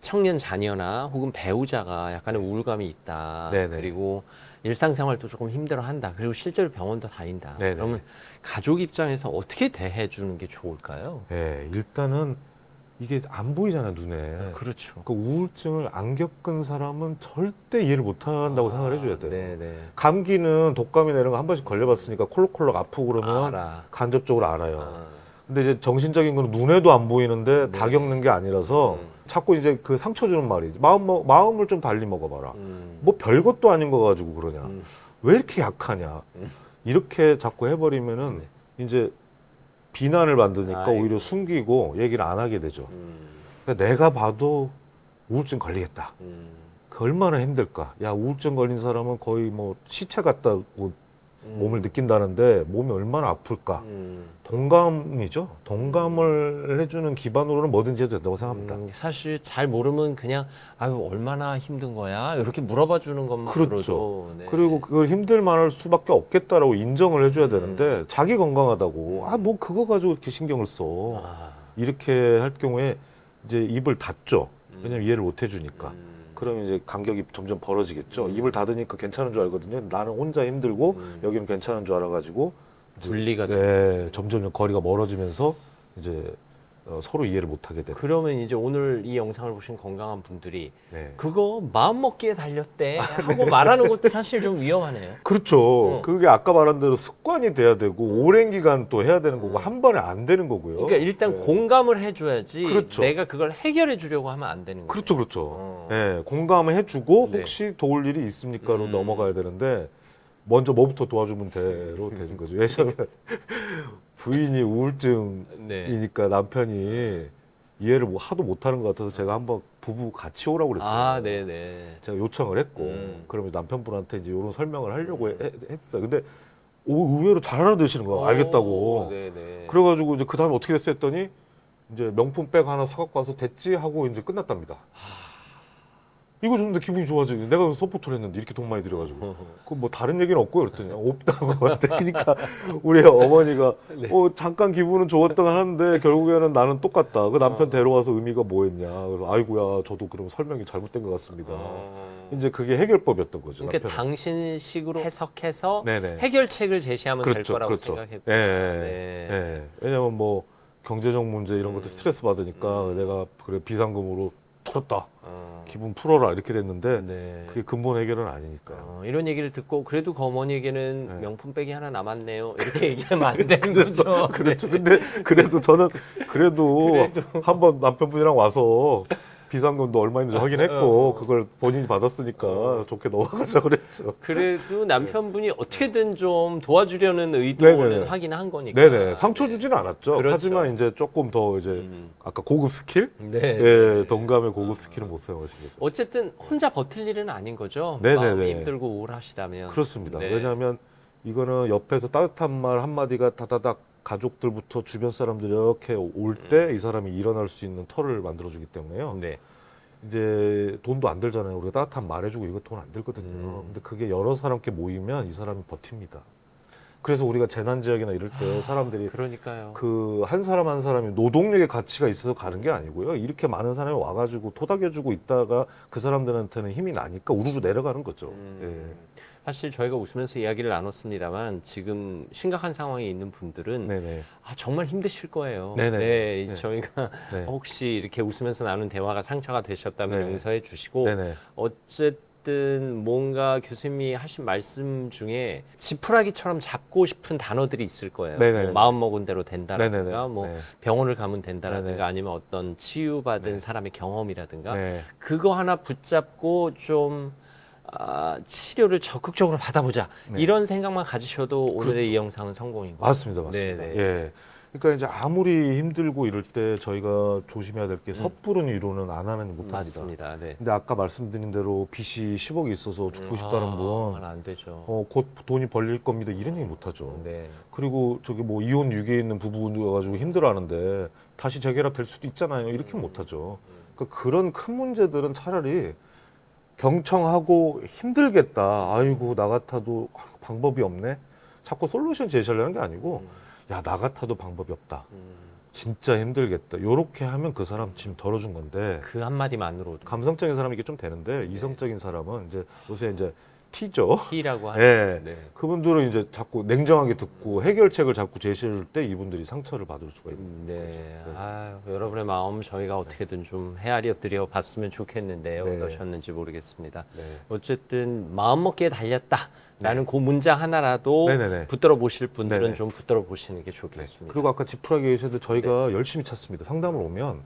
청년 자녀나 혹은 배우자가 약간의 우울감이 있다. 네네. 그리고 일상생활도 조금 힘들어한다. 그리고 실제로 병원도 다닌다. 네네. 그러면 가족 입장에서 어떻게 대해주는 게 좋을까요? 네, 일단은 이게 안 보이잖아요, 눈에. 그렇죠. 그 우울증을 안 겪은 사람은 절대 이해를 못 한다고 생각을 해줘야 돼요. 네네. 감기는 독감이나 이런 거 한 번씩 걸려봤으니까 콜록콜록 아프고 그러면 알아. 간접적으로 알아요. 아. 근데 이제 정신적인 건 눈에도 안 보이는데 네. 다 겪는 게 아니라서 자꾸 이제 그 상처 주는 말이 마음을 좀 달리 먹어봐라. 뭐 별것도 아닌 거 가지고 그러냐. 왜 이렇게 약하냐. 이렇게 자꾸 해버리면은 이제 비난을 받으니까 아이고. 오히려 숨기고 얘기를 안 하게 되죠. 그러니까 내가 봐도 우울증 걸리겠다. 그 얼마나 힘들까. 야, 우울증 걸린 사람은 거의 뭐 시체 같다고 몸을 느낀다는데 몸이 얼마나 아플까. 동감이죠. 동감을 해주는 기반으로는 뭐든지 해도 된다고 생각합니다. 사실 잘 모르면 그냥 아유 얼마나 힘든 거야 이렇게 물어봐 주는 것만 그렇죠. 들어도 네. 그리고 그걸 힘들 만할 수밖에 없겠다라고 인정을 해줘야 되는데 자기 건강하다고 뭐 그거 가지고 이렇게 신경을 써. 아. 이렇게 할 경우에 이제 입을 닫죠. 왜냐면 이해를 못 해주니까. 그러면 이제 간격이 점점 벌어지겠죠. 입을 닫으니까 괜찮은 줄 알거든요. 나는 혼자 힘들고 여기는 괜찮은 줄 알아가지고 이제 분리가 네, 점점 거리가 멀어지면서 이제 서로 이해를 못하게 되고. 그러면 이제 오늘 이 영상을 보신 건강한 분들이 네. 그거 마음 먹기에 달렸대 하고 말하는 것도 사실 좀 위험하네요. 그렇죠. 그게 아까 말한 대로 습관이 돼야 되고 오랜 기간 또 해야 되는 거고 한 번에 안 되는 거고요. 그러니까 일단 네. 공감을 해줘야지 그렇죠. 내가 그걸 해결해 주려고 하면 안 되는 거예요. 그렇죠, 그렇죠. 네, 공감을 해주고 네. 혹시 도울 일이 있습니까로 넘어가야 되는데 먼저 뭐부터 도와주면 돼로 되는 거죠. 예전에 부인이 우울증이니까 네. 남편이 이해를 하도 못하는 것 같아서 제가 한번 부부 같이 오라고 그랬어요. 아, 네네. 제가 요청을 했고 그러면 남편분한테 이제 이런 설명을 하려고 했어요. 근데 의외로 잘 알아들으시는 거야. 알겠다고. 네네. 그래가지고 이제 그 다음에 어떻게 됐어 했더니 이제 명품백 하나 사갖고 와서 됐지 하고 이제 끝났답니다. 이거 줬는데 기분이 좋아지고 내가 서포트를 했는데 이렇게 돈 많이 들여가지고 그 뭐 다른 얘기는 없고요 그랬더니 없다고 그러니까 우리 어머니가 네. 잠깐 기분은 좋았다고 하는데 결국에는 나는 똑같다. 그 남편 데려와서 의미가 뭐였냐. 그래서 아이고야 저도 그럼 설명이 잘못된 것 같습니다. 이제 그게 해결법이었던 거죠. 그러니까 남편은. 당신식으로 해석해서 네네. 해결책을 제시하면 될 그렇죠, 거라고 그렇죠. 생각했구나. 예. 예. 왜냐면 뭐 경제적 문제 이런 것도 스트레스 받으니까 내가 그래 비상금으로 털었다. 기분 풀어라 이렇게 됐는데 네. 그게 근본 해결은 아니니까요. 이런 얘기를 듣고 그래도 그 어머니에게는 네. 명품백이 하나 남았네요. 이렇게 얘기하면 안 되는 거죠. 그렇죠. 근데 그래도 저는 그래도 한번 남편분이랑 와서 비상금도 얼마 있는지 확인했고 그걸 본인이 받았으니까 좋게 넘어가자 그랬죠. 그래도 남편분이 어떻게든 좀 도와주려는 의도는 네네네. 확인한 거니까. 네네. 상처 주지는 않았죠. 그렇죠. 하지만 이제 조금 더 이제 아까 고급 스킬? 네. 예, 동감의 고급 스킬은 못 사용하신 거죠. 어쨌든 혼자 버틸 일은 아닌 거죠. 네네네. 마음이 힘들고 우울하시다면. 그렇습니다. 네. 왜냐하면 이거는 옆에서 따뜻한 말 한마디가 다다닥 가족들부터 주변 사람들이 이렇게 올 때 이 사람이 일어날 수 있는 털을 만들어주기 때문에요. 네. 이제 돈도 안 들잖아요. 우리가 따뜻한 말해주고 이거 돈 안 들거든요. 근데 그게 여러 사람께 모이면 이 사람이 버팁니다. 그래서 우리가 재난 지역이나 이럴 때 사람들이 그러니까요. 그 한 사람 한 사람이 노동력의 가치가 있어서 가는 게 아니고요. 이렇게 많은 사람이 와가지고 토닥여주고 있다가 그 사람들한테는 힘이 나니까 우르르 내려가는 거죠. 사실 저희가 웃으면서 이야기를 나눴습니다만 지금 심각한 상황에 있는 분들은 네네. 정말 힘드실 거예요. 네네. 네, 네. 저희가 네. 혹시 이렇게 웃으면서 나눈 대화가 상처가 되셨다면 네. 용서해 주시고 네네. 어쨌든 뭔가 교수님이 하신 말씀 중에 지푸라기처럼 잡고 싶은 단어들이 있을 거예요. 네네. 뭐 마음 먹은 대로 된다라든가 네네네. 뭐 네. 병원을 가면 된다라든가 네네. 아니면 어떤 치유받은 네. 사람의 경험이라든가 네. 그거 하나 붙잡고 좀 치료를 적극적으로 받아보자 네. 이런 생각만 가지셔도 오늘의 그렇죠. 이 영상은 성공인 거예요. 맞습니다, 맞습니다. 네네. 예. 그러니까 이제 아무리 힘들고 이럴 때 저희가 조심해야 될 게 섣부른 위로는 안 하는 못합니다. 맞습니다. 네. 근데 아까 말씀드린 대로 빚이 10억이 있어서 죽고 싶다는 분, 안 되죠. 곧 돈이 벌릴 겁니다. 이런 얘기 못하죠. 네. 그리고 저기 뭐 이혼 위기에 있는 부부가 가지고 힘들어하는데 다시 재결합 될 수도 있잖아요. 이렇게 못하죠. 그러니까 그런 큰 문제들은 차라리 경청하고 힘들겠다. 아이고 나 같아도 방법이 없네. 자꾸 솔루션 제시하려는 게 아니고 야 나 같아도 방법이 없다. 진짜 힘들겠다. 요렇게 하면 그 사람 짐 덜어준 건데 그 한마디만으로도 감성적인 사람이 이게 좀 되는데 이성적인 사람은 이제 요새 이제 T죠. T라고 하는. 예. 네. 그분들은 이제 자꾸 냉정하게 듣고 해결책을 자꾸 제시할 때 이분들이 상처를 받을 수가 있는 네. 여러분의 마음 저희가 어떻게든 좀 헤아려 드려 봤으면 좋겠는데요. 네. 어떠셨는지 모르겠습니다. 네. 어쨌든 마음먹기에 달렸다. 라는 그 문장 하나라도 네네네. 붙들어 보실 분들은 네네. 좀 붙들어 보시는 게 네. 좋겠습니다. 그리고 아까 지푸라기 얘기하셔도 저희가 열심히 찾습니다. 상담을 오면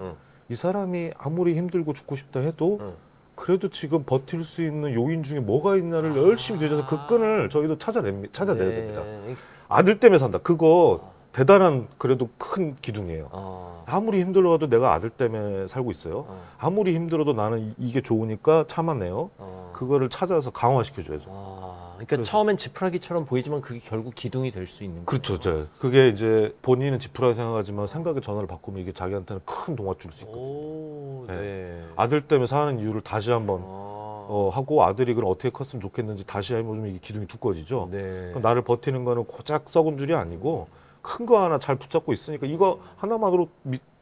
이 사람이 아무리 힘들고 죽고 싶다 해도 그래도 지금 버틸 수 있는 요인 중에 뭐가 있나를 열심히 뒤져서 그 끈을 저희도 찾아내야 됩니다. 아들 때문에 산다. 그거 대단한 그래도 큰 기둥이에요. 아무리 힘들어도 내가 아들 때문에 살고 있어요. 아무리 힘들어도 나는 이게 좋으니까 참아내요. 그거를 찾아서 강화시켜줘야죠. 그러니까 처음엔 지푸라기처럼 보이지만 그게 결국 기둥이 될 수 있는 거예요. 그렇죠. 그게 이제 본인은 지푸라기 생각하지만 생각의 전환을 바꾸면 이게 자기한테는 큰 동화 줄 수 있거든요. 오, 네. 네. 아들 때문에 사는 이유를 다시 한번 하고 아들이 그럼 어떻게 컸으면 좋겠는지 다시 해보면 이게 기둥이 두꺼워지죠. 네. 그럼 나를 버티는 거는 고작 썩은 줄이 아니고 큰 거 하나 잘 붙잡고 있으니까 이거 하나만으로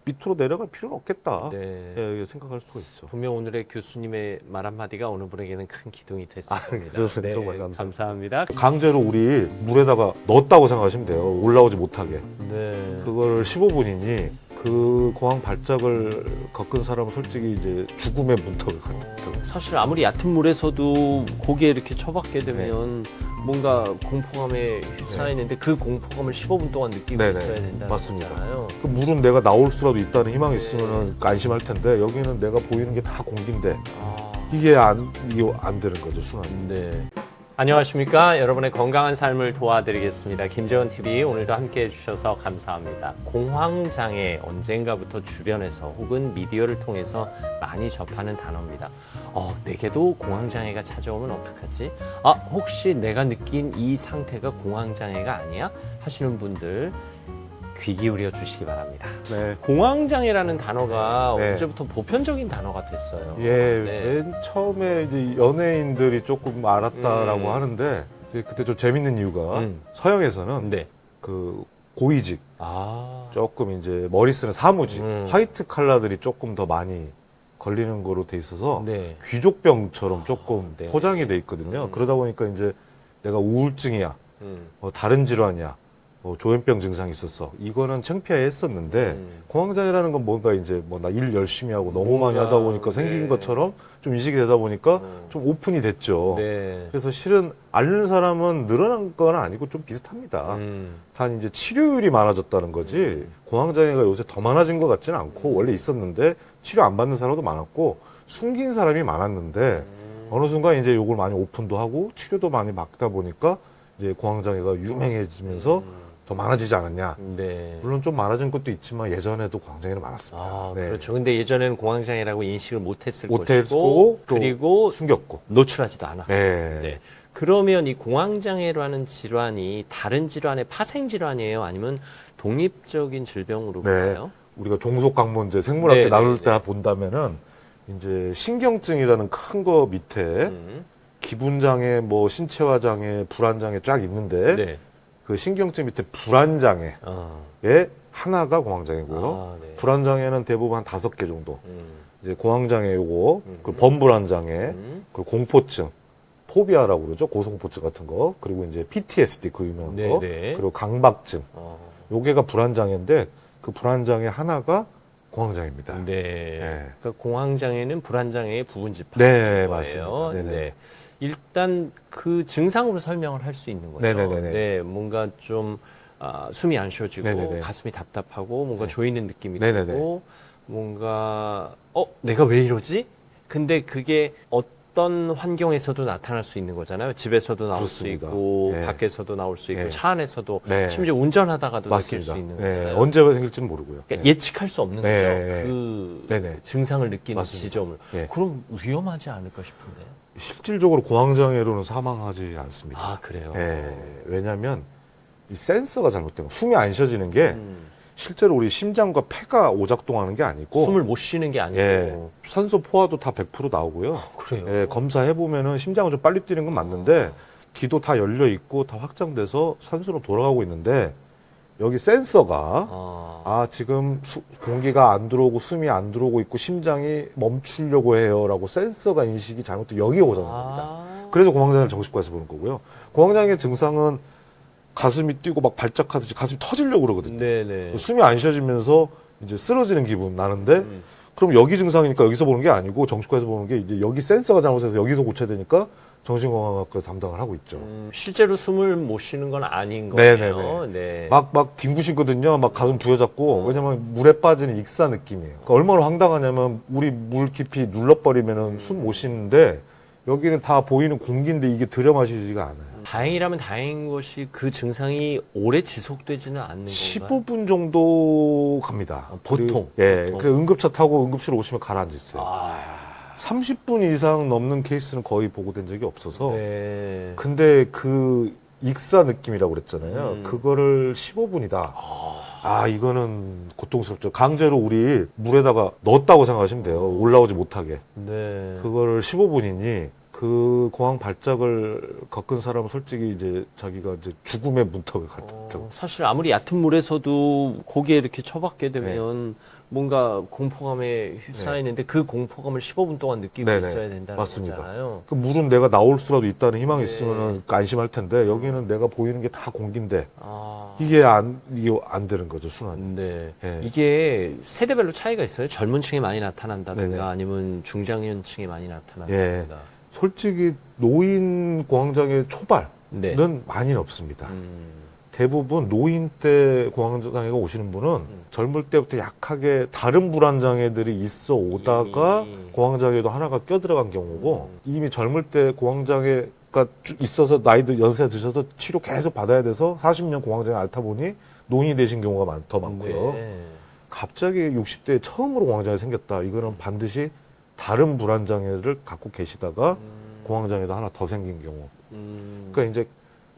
밑으로 내려갈 필요는 없겠다. 네. 예, 생각할 수가 있죠. 분명 오늘의 교수님의 말 한마디가 어느 분에게는 큰 기둥이 됐을 겁니다. 그렇습니다. 네, 정말 감사합니다. 감사합니다. 강제로 우리 물에다가 넣었다고 생각하시면 돼요. 올라오지 못하게. 네. 그거를 15분이니 그 공황 발작을 겪은 사람은 솔직히 이제 죽음의 문턱을 갔죠. 사실 아무리 얕은 물에서도 고기에 이렇게 처박게 되면 뭔가 공포감에 휩싸이는데 그 공포감을 15분 동안 느끼고 네네. 있어야 된다는 맞습니다. 거잖아요. 그 물은 내가 나올 수라도 있다는 희망이 있으면 안심할 텐데 여기는 내가 보이는 게 다 공기인데 이게 안 되는 거죠, 순환이. 네. 안녕하십니까. 여러분의 건강한 삶을 도와드리겠습니다. 김재원 TV 오늘도 함께 해주셔서 감사합니다. 공황장애 언젠가부터 주변에서 혹은 미디어를 통해서 많이 접하는 단어입니다. 내게도 공황장애가 찾아오면 어떡하지? 혹시 내가 느낀 이 상태가 공황장애가 아니야? 하시는 분들 귀 기울여 주시기 바랍니다. 네. 공황장애라는 단어가 네. 언제부터 보편적인 단어가 됐어요. 예, 네. 맨 처음에 이제 연예인들이 조금 알았다라고 하는데 이제 그때 좀 재밌는 이유가 서양에서는 네. 그 고위직 아. 조금 이제 머리 쓰는 사무직 화이트 칼라들이 조금 더 많이 걸리는 거로 돼 있어서 네. 귀족병처럼 조금 네. 포장이 돼 있거든요. 그러다 보니까 이제 내가 우울증이야, 음. 다른 질환이야, 조현병 증상이 있었어. 이거는 창피해했었는데 공황장애라는 건 뭔가 이제 뭐 나 일 열심히 하고 너무 많이 하다 보니까 생긴 네. 것처럼 좀 인식이 되다 보니까 좀 오픈이 됐죠. 네. 그래서 실은 앓는 사람은 늘어난 건 아니고 좀 비슷합니다. 단 이제 치료율이 많아졌다는 거지 공황장애가 요새 더 많아진 것 같지는 않고 원래 있었는데 치료 안 받는 사람도 많았고 숨긴 사람이 많았는데 어느 순간 이제 요걸 많이 오픈도 하고 치료도 많이 받다 보니까 이제 공황장애가 유명해지면서 더 많아지지 않았냐. 네. 물론 좀 많아진 것도 있지만 예전에도 공황장애는 많았습니다. 네. 그렇죠. 근데 예전에는 공황장애라고 인식을 못했을 못했고, 것이고, 또 그리고 숨겼고. 노출하지도 않아. 네. 네. 그러면 이 공황장애라는 질환이 다른 질환의 파생 질환이에요? 아니면 독립적인 질병으로 볼까요? 우리가 종속강문제 생물학계 네, 나눌 네, 때 네. 본다면은 이제 신경증이라는 큰 거 밑에 기분장애, 뭐 신체화장애, 불안장애 쫙 있는데 네. 그 신경증 밑에 불안장애의 하나가 공황장애고요. 네. 불안장애는 대부분 한 5개 정도. 이제 공황장애 요거, 그 범불안장애, 그 공포증, 포비아라고 그러죠. 고소공포증 같은 거. 그리고 이제 PTSD 그 유명한 네, 거. 네. 그리고 강박증. 요게가 불안장애인데 그 불안장애 하나가 공황장애입니다. 네. 그러니까 공황장애는 불안장애의 부분집합. 네, 거예요. 맞습니다. 네네. 네. 일단 그 증상으로 설명을 할 수 있는 거죠. 네네네네. 네, 뭔가 좀 숨이 안 쉬어지고 네네네. 가슴이 답답하고 뭔가 네. 조이는 느낌이 네네네. 들고 뭔가 내가 왜 이러지? 근데 그게 어떤 환경에서도 나타날 수 있는 거잖아요. 집에서도 나올 그렇습니다. 수 있고 네. 밖에서도 나올 수 있고 네. 차 안에서도 네. 심지어 운전하다가도 맞습니다. 느낄 수 있는 네. 거잖아요. 언제 생길지는 모르고요. 그러니까 네. 예측할 수 없는 네. 거죠. 그 네네. 증상을 느끼는 맞습니다. 지점을. 네. 그럼 위험하지 않을까 싶은데. 실질적으로 공황장애로는 사망하지 않습니다. 아, 그래요? 왜냐하면 이 센서가 잘못된 거. 숨이 안 쉬어지는 게 실제로 우리 심장과 폐가 오작동하는 게 아니고 숨을 못 쉬는 게 아니고. 예, 산소 포화도 다 100% 나오고요. 그래요? 예, 검사해 보면은 심장은 좀 빨리 뛰는 건 맞는데 기도 다 열려 있고 다 확장돼서 산소로 돌아가고 있는데 여기 센서가 지금 공기가 안 들어오고 숨이 안 들어오고 있고 심장이 멈추려고 해요라고 센서가 인식이 잘못돼 여기에 오작한 겁니다. 그래서 공황장애를 정신과에서 보는 거고요. 공황장애 증상은 가슴이 뛰고 막 발작하듯이 가슴이 터지려고 그러거든요. 네네. 숨이 안 쉬어지면서 이제 쓰러지는 기분 나는데 그럼 여기 증상이니까 여기서 보는 게 아니고 정신과에서 보는 게 이제 여기 센서가 잘못해서 여기서 고쳐야 되니까 정신건강학과 담당을 하고 있죠. 실제로 숨을 못 쉬는 건 아닌 네네네. 거예요. 네. 막 뒹구시거든요. 막 가슴 부여잡고. 왜냐면 물에 빠지는 익사 느낌이에요. 그러니까 얼마나 황당하냐면 우리 물 깊이 눌러버리면은 숨 못 쉬는데 여기는 다 보이는 공기인데 이게 들여 마시지가 않아요. 다행이라면 다행인 것이 그 증상이 오래 지속되지는 않는 건가요? 15분 정도 갑니다. 보통? 예. 보통. 그래 응급차 타고 응급실 오시면 가라앉아 있어요. 30분 이상 넘는 케이스는 거의 보고된 적이 없어서. 네. 근데 그 익사 느낌이라고 그랬잖아요. 그거를 15분이다. 이거는 고통스럽죠. 강제로 우리 물에다가 넣었다고 생각하시면 돼요. 올라오지 못하게. 네. 그거를 15분이니 그 공황 발작을 겪은 사람은 솔직히 이제 자기가 이제 죽음의 문턱을 갔다고. 사실 아무리 얕은 물에서도 거기에 이렇게 처박게 되면 뭔가 공포감에 휩싸이는데 그 공포감을 15분 동안 느끼고 네네. 있어야 된다는 맞습니다. 거잖아요. 그 물은 내가 나올 수라도 있다는 희망이 네. 있으면 안심할 텐데 여기는 내가 보이는 게 다 공기인데 아. 이게 안 되는 거죠, 순환이. 네. 예. 이게 세대별로 차이가 있어요. 젊은 층에 많이 나타난다든가 네네. 아니면 중장년층에 많이 나타난다든가. 솔직히 노인 공황장애 초발은 네. 많이는 없습니다. 대부분 노인 때 공황장애가 오시는 분은 젊을 때부터 약하게 다른 불안장애들이 있어 오다가 이미. 공황장애도 하나가 껴들어간 경우고 이미 젊을 때 공황장애 가 쭉 있어서 나이도 연세 드셔서 치료 계속 받아야 돼서 40년 공황장애 앓다 보니 노인이 되신 경우가 더 많고요. 네. 갑자기 60대에 처음으로 공황장애 생겼다. 이거는 반드시 다른 불안장애를 갖고 계시다가 공황장애도 하나 더 생긴 경우. 그러니까 이제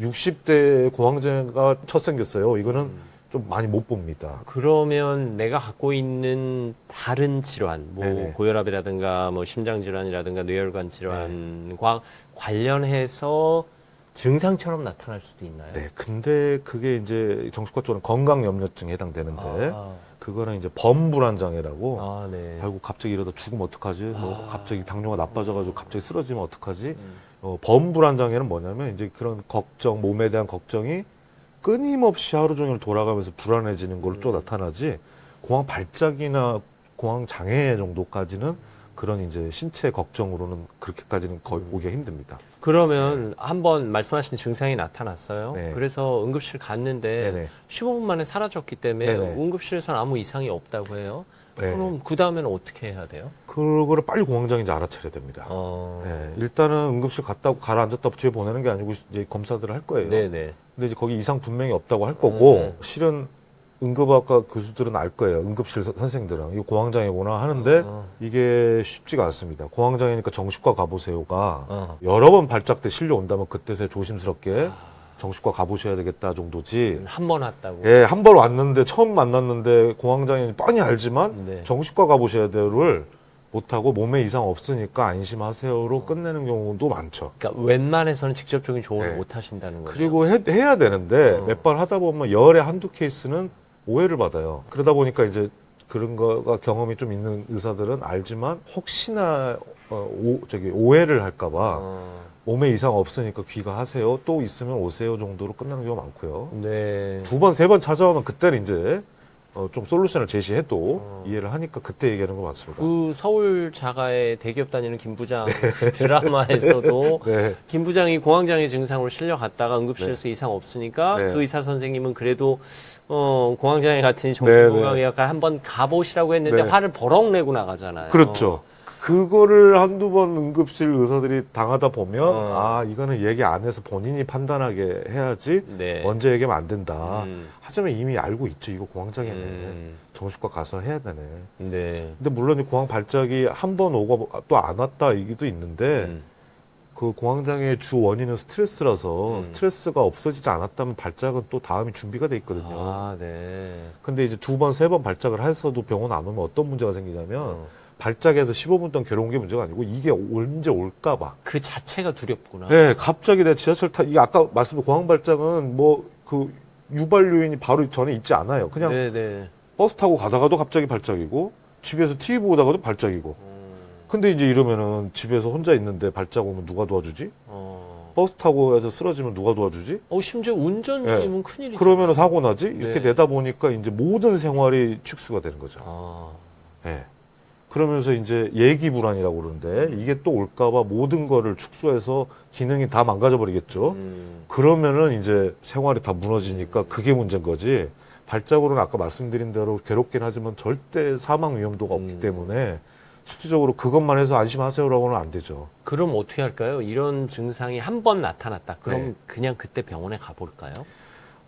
60대에 공황장애가 첫 생겼어요. 이거는 좀 많이 못 봅니다. 그러면 내가 갖고 있는 다른 질환, 뭐 네네. 고혈압이라든가 뭐 심장 질환이라든가 뇌혈관 질환과 관련해서 증상처럼 나타날 수도 있나요? 네, 근데 그게 이제 정신과 쪽은 건강염려증에 해당되는데 아, 그거는 이제 범불안장애라고 아, 네. 아이고 갑자기 이러다 죽으면 어떡하지? 뭐 아. 갑자기 당뇨가 나빠져가지고 갑자기 쓰러지면 어떡하지? 범불안장애는 뭐냐면 이제 그런 걱정, 몸에 대한 걱정이 끊임없이 하루 종일 돌아가면서 불안해지는 걸로 쭉 나타나지 공황 발작이나 공황 장애 정도까지는 그런 이제 신체 걱정으로는 그렇게까지는 거의 오기가 힘듭니다. 그러면 한번 말씀하신 증상이 나타났어요. 네. 그래서 응급실 갔는데 네네. 15분 만에 사라졌기 때문에 네네. 응급실에서는 아무 이상이 없다고 해요. 네. 그럼 그 다음에는 어떻게 해야 돼요? 그거를 빨리 공황장애인지 알아차려야 됩니다. 네, 일단은 응급실 갔다고 가라앉았다고 집에 보내는 게 아니고 이제 검사들을 할 거예요. 네네. 근데 이제 거기 이상 분명히 없다고 할 거고 실은 응급학과 교수들은 알 거예요. 응급실 선생들은 이거 공황장애구나 하는데 이게 쉽지가 않습니다. 공황장애니까 정신과 가보세요가 여러 번 발작 때 실려온다면 그때서야 조심스럽게 정신과 가보셔야 되겠다 정도지. 한 번 왔다고. 예, 한 번 왔는데 처음 만났는데 공황장애는 뻔히 알지만 네. 정신과 가보셔야 돼요를 못하고 몸에 이상 없으니까 안심하세요로 끝내는 경우도 많죠. 그러니까 웬만해서는 직접적인 조언을 네. 못 하신다는 거죠. 그리고 해야 되는데 몇 번 하다 보면 열에 한두 케이스는 오해를 받아요. 그러다 보니까 이제 그런 거가 경험이 좀 있는 의사들은 알지만 혹시나 오해를 할까봐 몸에 이상 없으니까 귀가하세요. 또 있으면 오세요 정도로 끝나는 경우가 많고요. 네. 두 번, 세 번 찾아오면 그때는 이제 좀 솔루션을 제시해도 이해를 하니까 그때 얘기하는 거 맞습니다. 그 서울 자가의 대기업 다니는 김 부장 그 드라마에서도 네. 김 부장이 공황장애 증상으로 실려갔다가 응급실에서 이상 없으니까 네. 그 의사 선생님은 그래도 공황장애 같은 네, 정신건강의학과 한번 가보시라고 했는데 네. 화를 버럭 내고 나가잖아요. 그렇죠. 그거를 한두 번 응급실 의사들이 당하다 보면 아 이거는 얘기 안 해서 본인이 판단하게 해야지 네. 먼저 얘기하면 안 된다. 음. 하지만 이미 알고 있죠. 이거 공황장애네. 음. 정신과 가서 해야 되네. 네. 근데 물론 이 공황 발작이 한 번 오고 또 안 왔다 얘기도 있는데 그 공황장애의 주 원인은 스트레스라서 스트레스가 없어지지 않았다면 발작은 또 다음이 준비가 돼 있거든요. 아, 네. 근데 이제 두 번, 세 번 발작을 해서도 병원 안 오면 어떤 문제가 생기냐면 발작해서 15분 동안 괴로운 게 문제가 아니고 이게 언제 올까봐. 그 자체가 두렵구나. 네, 갑자기 내 지하철 이게 아까 말씀드린 공황 발작은 뭐 그 유발 요인이 바로 전에 있지 않아요. 그냥 네네. 버스 타고 가다가도 갑자기 발작이고 집에서 TV 보다가도 발작이고. 근데 이제 이러면은 집에서 혼자 있는데 발작 오면 누가 도와주지? 버스 타고 해서 쓰러지면 누가 도와주지? 심지어 운전 네. 중이면 큰일이죠. 그러면 사고 나지? 이렇게 네. 되다 보니까 이제 모든 생활이 축소가 되는 거죠. 아, 예. 그러면서 이제 예기 불안이라고 그러는데 이게 또 올까봐 모든 거를 축소해서 기능이 다 망가져 버리겠죠. 그러면은 이제 생활이 다 무너지니까 그게 문제인 거지. 발작으로는 아까 말씀드린 대로 괴롭긴 하지만 절대 사망 위험도가 없기 때문에 실질적으로 그것만 해서 안심하세요라고는 안 되죠. 그럼 어떻게 할까요? 이런 증상이 한 번 나타났다. 그럼 네. 그냥 그때 병원에 가볼까요?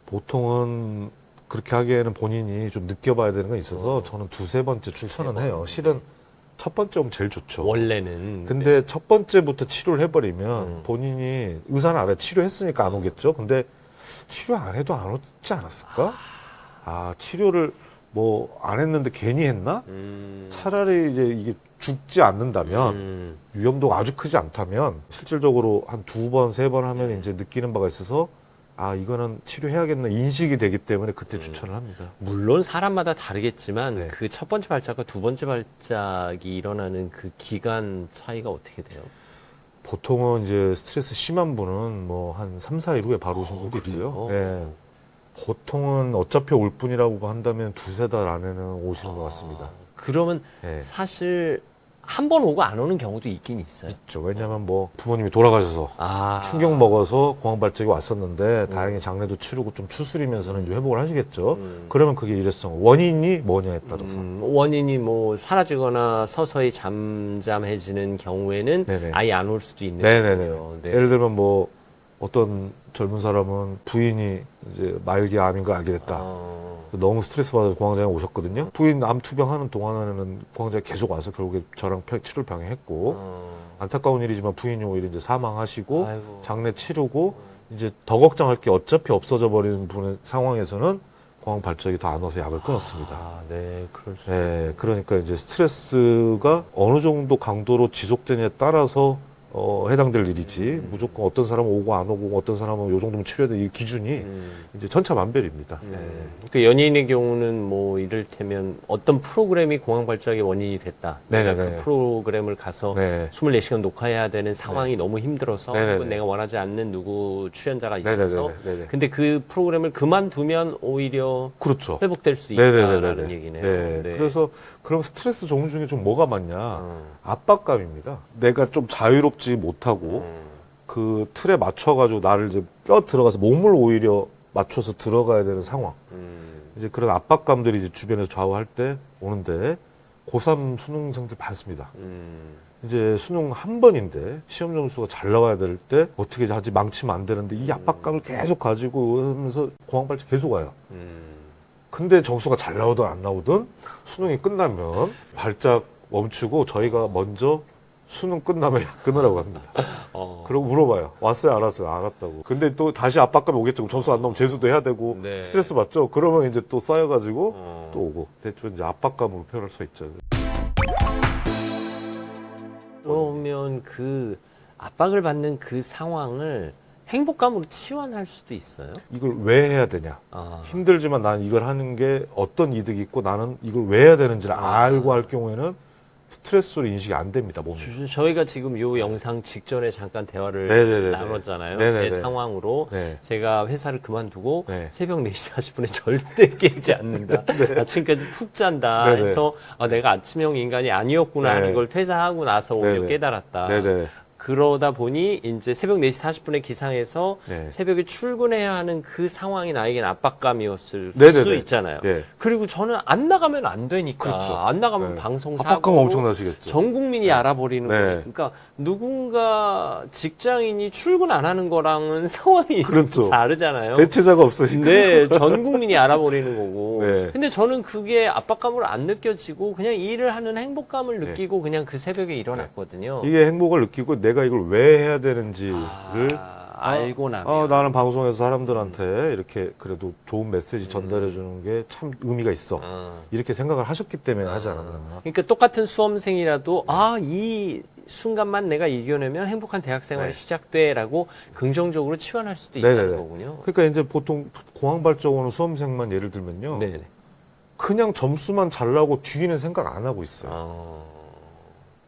보통은 그렇게 하기에는 본인이 좀 느껴봐야 되는 건 있어서 저는 두세 번째 추천은 해요. 실은 첫 번째 오면 제일 좋죠. 원래는. 근데 첫 번째부터 치료를 해버리면 본인이 의사는 알아요. 치료했으니까 안 오겠죠. 근데 치료 안 해도 안 오지 않았을까? 치료를 뭐 안 했는데 괜히 했나? 차라리 이제 이게 죽지 않는다면 위험도가 아주 크지 않다면 실질적으로 한 두 번, 세 번 하면 이제 느끼는 바가 있어서 이거는 치료해야겠네 인식이 되기 때문에 그때 추천을 합니다. 물론 사람마다 다르겠지만 네. 그 첫 번째 발작과 두 번째 발작이 일어나는 그 기간 차이가 어떻게 돼요? 보통은 이제 스트레스 심한 분은 뭐 한 3, 4일 후에 바로 오신 분도 있고요. 네. 보통은 어차피 올 뿐이라고 한다면 두세 달 안에는 오시는 것 같습니다. 그러면 네. 사실 한 번 오고 안 오는 경우도 있긴 있어요. 있죠. 왜냐하면 뭐 부모님이 돌아가셔서 아. 충격 먹어서 공황 발작이 왔었는데 다행히 장례도 치르고 좀 추스리면서는 이제 회복을 하시겠죠. 그러면 그게 일회성. 원인이 뭐냐에 따라서. 원인이 뭐 사라지거나 서서히 잠잠해지는 경우에는 네네. 아예 안 올 수도 있는 네네네. 거고요. 네. 예를 들면 뭐 어떤 젊은 사람은 부인이 이제 말기 암인 걸 알게 됐다. 너무 스트레스 받아서 공황장애 오셨거든요. 부인 암 투병하는 동안에는 공황장애 계속 와서 결국에 저랑 치료를 병행했고 안타까운 일이지만 부인이 오히려 이제 사망하시고 아이고. 장례 치르고 이제 더 걱정할 게 어차피 없어져 버리는 분의 상황에서는 공황 발작이 더 안 와서 약을 끊었습니다. 아, 네, 그럴 수. 네, 그러니까 이제 스트레스가 어느 정도 강도로 지속되냐에 따라서 해당될 일이지 무조건 어떤 사람은 오고 안 오고 어떤 사람은 요 정도면 치료해야 돼 이 기준이 이제 천차만별입니다. 네. 그 연예인의 경우는 뭐 이를테면 어떤 프로그램이 공황 발작의 원인이 됐다. 내가 네네네. 그 프로그램을 가서 네. 24시간 녹화해야 되는 상황이 너무 힘들어서 네네네. 혹은 내가 원하지 않는 누구 출연자가 있어서 네네네. 네네. 근데 그 프로그램을 그만두면 오히려 그렇죠. 회복될 수 네네네네. 있다라는 얘기네요. 네. 네. 그래서 그럼 스트레스 종류 중에 좀 뭐가 많냐? 압박감입니다. 내가 좀 자유롭지 못하고 그 틀에 맞춰가지고 나를 이제 껴 들어가서 몸을 오히려 맞춰서 들어가야 되는 상황. 이제 그런 압박감들이 이제 주변에서 좌우할 때 오는데 고3 수능생들 많습니다. 이제 수능 한 번인데 시험 점수가 잘 나와야 될 때 어떻게 하지 망치면 안 되는데 이 압박감을 계속 가지고 하면서 공황 발작 계속 와요. 근데 점수가 잘 나오든 안 나오든 수능이 끝나면 발작 멈추고 저희가 먼저 수능 끝나면 약 끊으라고 합니다. 그러고 물어봐요. 왔어요? 안 왔어요? 안 왔다고. 근데 또 다시 압박감이 오겠죠. 점수 안 나오면 재수도 해야 되고 네. 스트레스 받죠. 그러면 이제 또 쌓여가지고 또 오고. 대충 이제 압박감으로 표현할 수 있죠. 그러면 그 압박을 받는 그 상황을 행복감으로 치환할 수도 있어요. 이걸 왜 해야 되냐? 힘들지만 난 이걸 하는 게 어떤 이득이 있고 나는 이걸 왜 해야 되는지를 알고 할 경우에는 스트레스로 인식이 안 됩니다, 몸이. 저희가 지금 이 영상 직전에 잠깐 대화를 네네네네. 나눴잖아요. 네네네. 제 상황으로 네. 제가 회사를 그만두고 네. 새벽 4시 40분에 절대 깨지 않는다. 아침까지 푹 잔다 네네. 해서 내가 아침형 인간이 아니었구나 하는 네. 걸 퇴사하고 나서 오히려 네네. 깨달았다. 네네. 그러다 보니 이제 새벽 4시 40분에 기상해서 네. 새벽에 출근해야 하는 그 상황이 나에겐 압박감이었을 네네네. 수 있잖아요. 네. 그리고 저는 안 나가면 안 되니까 그렇죠. 안 나가면 네. 방송 압박감 사고 엄청나시겠죠. 전 국민이 알아버리는 네. 거예요. 그러니까 누군가 직장인이 출근 안 하는 거랑은 상황이 그렇죠. 다르잖아요. 대체자가 없으니까. 네, 전 국민이 알아버리는 거고. 네. 근데 저는 그게 압박감으로 안 느껴지고 그냥 일을 하는 행복감을 네. 느끼고 그냥 그 새벽에 일어났거든요. 이게 행복을 느끼고 내가 이걸 왜 해야 되는지를 알고 나면. 나는 방송에서 사람들한테 이렇게 그래도 좋은 메시지 전달해 주는 게 참 의미가 있어. 이렇게 생각을 하셨기 때문에 하지 않았나. 그러니까 똑같은 수험생이라도 이 순간만 내가 이겨내면 행복한 대학 생활이 네. 시작돼라고 긍정적으로 치환할 수도 있다는 네네네. 거군요. 그러니까 이제 보통 공황 발작 오는 수험생만 예를 들면요. 네. 그냥 점수만 잘 나오고 뒤는 생각 안 하고 있어요.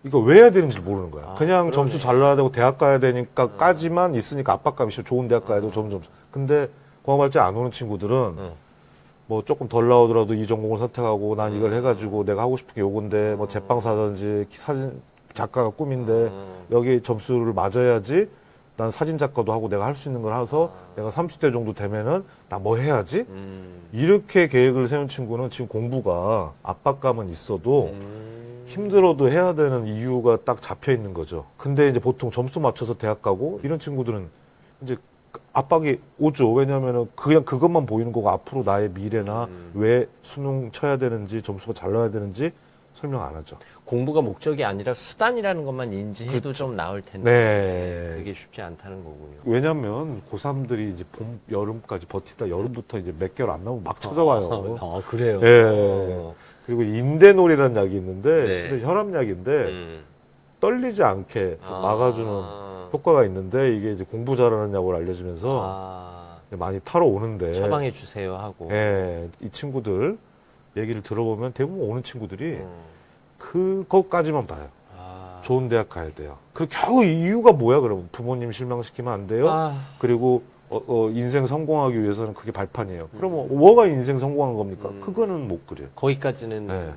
이거 왜 해야 되는지 모르는 거야. 그냥 그러네. 점수 잘 나야 되고 대학 가야 되니까까지만 있으니까 압박감이 싫어. 좋은 대학 가야 되고 점점. 근데 공황 발작 안 오는 친구들은 뭐 조금 덜 나오더라도 이 전공을 선택하고 난 이걸 해가지고 내가 하고 싶은 게 요건데 뭐 제빵사든지 사진 작가가 꿈인데 여기 점수를 맞아야지 난 사진 작가도 하고 내가 할 수 있는 걸 해서 내가 30대 정도 되면은 나 뭐 해야지? 이렇게 계획을 세운 친구는 지금 공부가 압박감은 있어도 힘들어도 해야 되는 이유가 딱 잡혀 있는 거죠. 근데 이제 보통 점수 맞춰서 대학 가고 이런 친구들은 이제 압박이 오죠. 왜냐하면은 그냥 그것만 보이는 거고 앞으로 나의 미래나 왜 수능 쳐야 되는지 점수가 잘 나와야 되는지 설명 안 하죠. 공부가 목적이 아니라 수단이라는 것만 인지해도 좀 나을 텐데 네. 그게 쉽지 않다는 거군요. 왜냐면 고3들이 이제 봄, 여름까지 버티다 여름부터 이제 몇 개월 안 나오면 막 찾아와요. 그래요? 예. 그리고 인대놀이라는 약이 있는데 네. 실은 혈압약인데 떨리지 않게 좀 막아주는 효과가 있는데 이게 이제 공부 잘하는 약으로 알려지면서 많이 타러 오는데 처방해 주세요 하고. 예, 이 친구들 얘기를 들어보면 대부분 오는 친구들이 그것까지만 봐요. 좋은 대학 가야 돼요. 그 겨우 이유가 뭐야 그러면 부모님 실망시키면 안 돼요. 그리고 인생 성공하기 위해서는 그게 발판이에요. 그럼 뭐가 인생 성공한 겁니까? 그거는 못 그래요. 거기까지는 네.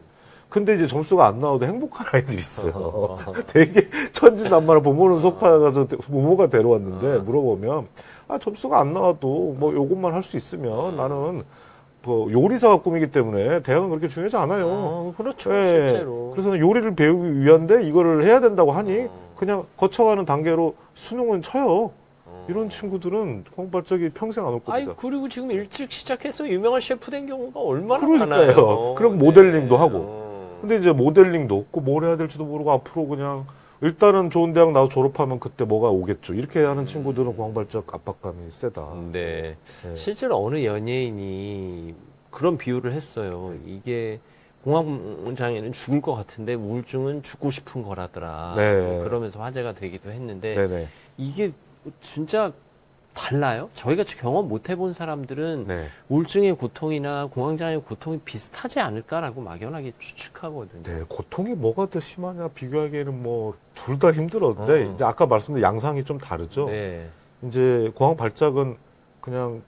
근데 이제 점수가 안 나와도 행복한 아이들이 있어요. 되게 천진난만한 부모는 속아가서 부모가 데려왔는데 물어보면 점수가 안 나와도 뭐 요것만 할 수 있으면 나는 뭐 요리사가 꿈이기 때문에 대학은 그렇게 중요하지 않아요. 그렇죠. 예. 실제로. 그래서 요리를 배우기 위한데 이거를 해야 된다고 하니 그냥 거쳐가는 단계로 수능은 쳐요. 이런 친구들은 공발적이 평생 안 올 겁니다. 그리고 지금 일찍 시작해서 유명한 셰프 된 경우가 얼마나 그러니까요. 많아요. 그럼 모델링도 하고. 근데 이제 모델링도 없고 뭘 해야 될지도 모르고 앞으로 그냥 일단은 좋은 대학 나와서 졸업하면 그때 뭐가 오겠죠. 이렇게 하는 친구들은 공발적 압박감이 세다. 네. 네. 실제로 어느 연예인이 그런 비유를 했어요. 이게 공황장애는 죽을 것 같은데 우울증은 죽고 싶은 거라더라. 네. 그러면서 화제가 되기도 했는데 네네. 이게 진짜 달라요? 저희가 경험 못 해본 사람들은 네. 우울증의 고통이나 공황장애의 고통이 비슷하지 않을까라고 막연하게 추측하거든요. 네, 고통이 뭐가 더 심하냐 비교하기에는 뭐 둘 다 힘들었는데 이제 아까 말씀드린 양상이 좀 다르죠. 네. 이제 공황 발작은 그냥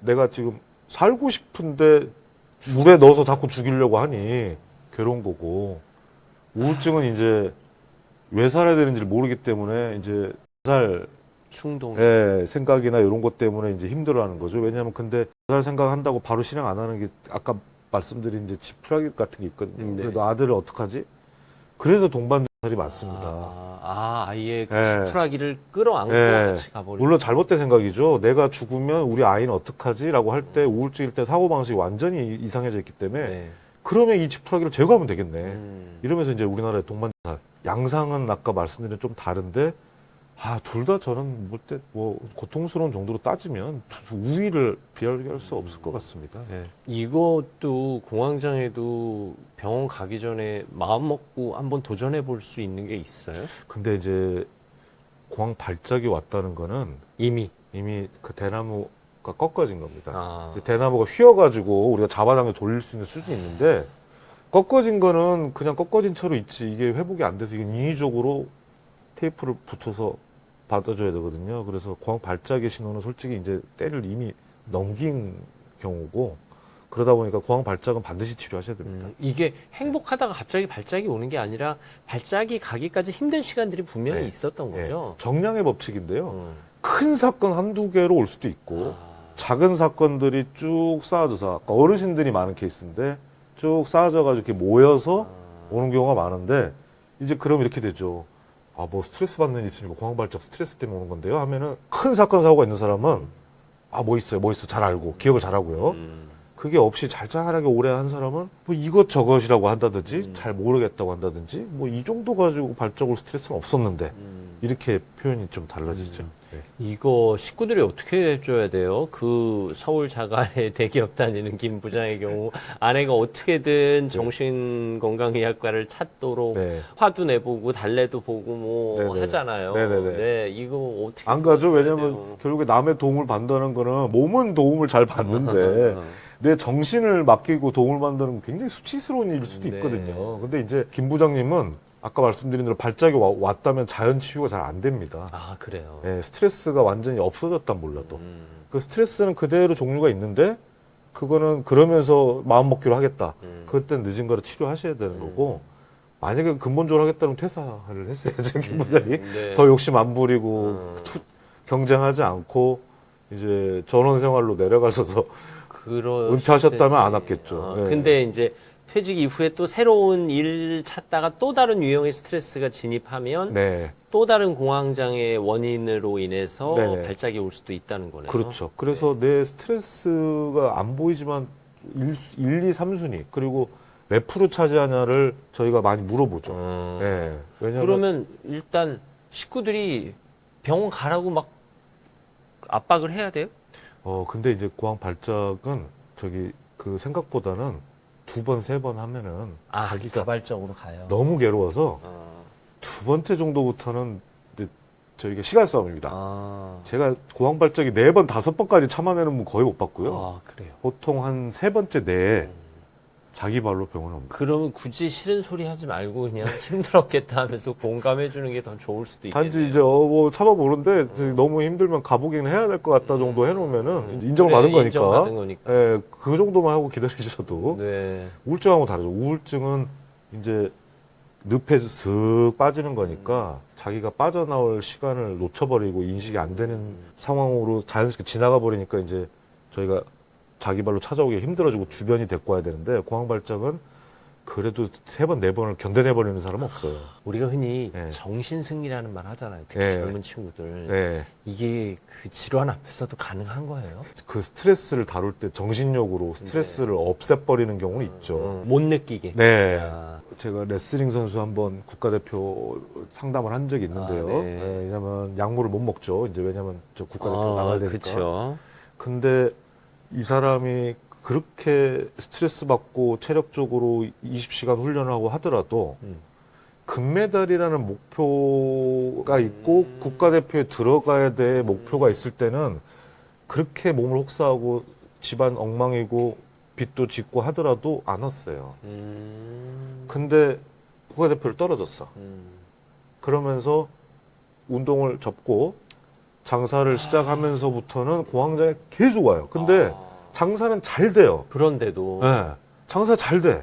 내가 지금 살고 싶은데 물에 넣어서 자꾸 죽이려고 하니 괴로운 거고 우울증은 이제 왜 살아야 되는지를 모르기 때문에 이제 살 충동. 생각이나 이런 것 때문에 이제 힘들어하는 거죠. 왜냐하면 근데 살 생각한다고 바로 실행 안 하는 게 아까 말씀드린 이제 지푸라기 같은 게 있거든요. 네. 그래도 아들을 어떡하지? 그래서 동반자들이 많습니다. 아예 그 네. 지푸라기를 끌어안고 네. 같이 가버리고. 물론 잘못된 생각이죠. 내가 죽으면 우리 아이는 어떡하지? 라고 할 때 우울증일 때 사고방식이 완전히 이상해져 있기 때문에 네. 그러면 이 지푸라기를 제거하면 되겠네. 음. 이러면서 이제 우리나라의 동반자 양상은 아까 말씀드린 좀 다른데 둘 다 저는 뭐 고통스러운 정도로 따지면 우위를 비할 수 없을 것 같습니다. 예. 이것도 공황장애도 병원 가기 전에 마음 먹고 한번 도전해 볼 수 있는 게 있어요? 근데 이제 공황 발작이 왔다는 거는 이미. 그 대나무가 꺾어진 겁니다. 이제 아. 대나무가 휘어가지고 우리가 잡아당겨 돌릴 수 있는 수준이 있는데 꺾어진 거는 그냥 꺾어진 채로 있지 이게 회복이 안 돼서 이건 인위적으로 테이프를 붙여서 받아줘야 되거든요. 그래서 공황 발작의 신호는 솔직히 이제 때를 이미 넘긴 경우고 그러다 보니까 공황 발작은 반드시 치료하셔야 됩니다. 이게 행복하다가 갑자기 발작이 오는 게 아니라 발작이 가기까지 힘든 시간들이 분명히 네. 있었던 예. 거죠. 정량의 법칙인데요. 음. 큰 사건 한두 개로 올 수도 있고 아. 작은 사건들이 쭉 쌓아져서 아까 어르신들이 많은 케이스인데 쭉 쌓아져가지고 이렇게 모여서 오는 경우가 많은데 이제 그럼 이렇게 되죠. 뭐 스트레스 받는 일 있으니까 공황 발작 스트레스 때문에 오는 건데요. 하면은 큰 사건 사고가 있는 사람은 뭐 있어요 잘 알고 기억을 잘 하고요. 그게 없이 잘잘하게 오래 한 사람은 뭐 이것저것이라고 한다든지 잘 모르겠다고 한다든지 뭐 이 정도 가지고 발작을 스트레스는 없었는데 이렇게 표현이 좀 달라지죠. 네. 이거 식구들이 어떻게 해줘야 돼요? 그 서울 자가의 대기업 다니는 김 부장의 경우 아내가 어떻게든 정신건강의학과를 찾도록 네. 화도 내보고 달래도 보고 뭐 네네. 하잖아요. 네네네. 네, 이거 어떻게 안 가죠. 도와줘야 왜냐면 돼요? 결국에 남의 도움을 받는다는 거는 몸은 도움을 잘 받는데 내 정신을 맡기고 도움을 받는 건 굉장히 수치스러운 일일 수도 네. 있거든요. 근데 이제 김 부장님은 아까 말씀드린 대로 발작이 왔다면 자연 치유가 잘 안 됩니다. 아, 그래요. 예, 스트레스가 완전히 없어졌단 몰라도. 그 스트레스는 그대로 종류가 있는데 그거는 그러면서 마음 먹기로 하겠다. 그땐 늦은 거로 치료하셔야 되는 거고 만약에 근본적으로 하겠다면 퇴사를 했어야죠. 김 부장이. 네. 더 욕심 안 부리고 경쟁하지 않고 이제 전원 생활로 내려가셔서 은퇴하셨다면 안 왔겠죠. 네. 근데 이제 퇴직 이후에 또 새로운 일 찾다가 또 다른 유형의 스트레스가 진입하면 네. 또 다른 공황장애의 원인으로 인해서 네네. 발작이 올 수도 있다는 거네요. 그렇죠. 그래서 내 스트레스가 안 보이지만 1, 2, 3순위 그리고 몇 프로 차지하냐를 저희가 많이 물어보죠. 네. 왜냐면 그러면 일단 식구들이 병원 가라고 막 압박을 해야 돼요? 근데 이제 공황 발작은 그 생각보다는 2번, 3번 하면은 자기가 자발적으로 가요. 너무 괴로워서 두 번째 정도부터는 이제 저희가 시간 싸움입니다. 제가 공황 발작이 4번, 5번까지 참아내는 분 거의 못 봤고요. 그래요. 보통 한 3번째 내에 자기 발로 병원에 옵니다. 그러면 굳이 싫은 소리 하지 말고 그냥 힘들었겠다 하면서 공감해 주는 게 더 좋을 수도 있겠네요. 단지 이제 뭐 참아보는데 너무 힘들면 가보기는 해야 될 것 같다 정도 해놓으면은 이제 인정을 받은 거니까. 인정받은 거니까. 예, 그 정도만 하고 기다리셔도 네. 우울증하고 다르죠. 우울증은 이제 늪에 슥 빠지는 거니까 자기가 빠져나올 시간을 놓쳐버리고 인식이 안 되는 상황으로 자연스럽게 지나가 버리니까 이제 저희가 자기 발로 찾아오기 힘들어지고 주변이 데리고 와야 되는데 공황 발작은 그래도 3번, 4번을 견뎌내버리는 사람은 없어요. 우리가 흔히 네. 정신승리라는 말 하잖아요. 특히 네. 젊은 친구들. 네. 이게 그 질환 앞에서도 가능한 거예요? 그 스트레스를 다룰 때 정신력으로 스트레스를 없애버리는 경우는 있죠. 못 느끼게. 네. 아, 제가 레슬링 선수 한번 국가대표 상담을 한 적이 있는데요. 아, 네. 네, 왜냐면 약물을 못 먹죠. 이제 왜냐면 저 국가대표 나가야 되니까. 그렇죠. 근데 이 사람이 그렇게 스트레스 받고 체력적으로 20시간 훈련하고 하더라도 금메달이라는 목표가 있고 국가대표에 들어가야 될 목표가 있을 때는 그렇게 몸을 혹사하고 집안 엉망이고 빚도 짓고 하더라도 안 왔어요. 근데 국가대표를 떨어졌어. 그러면서 운동을 접고 장사를 시작하면서부터는 공황장애 계속 와요. 근데 장사는 잘 돼요. 그런데도 네, 장사 잘 돼.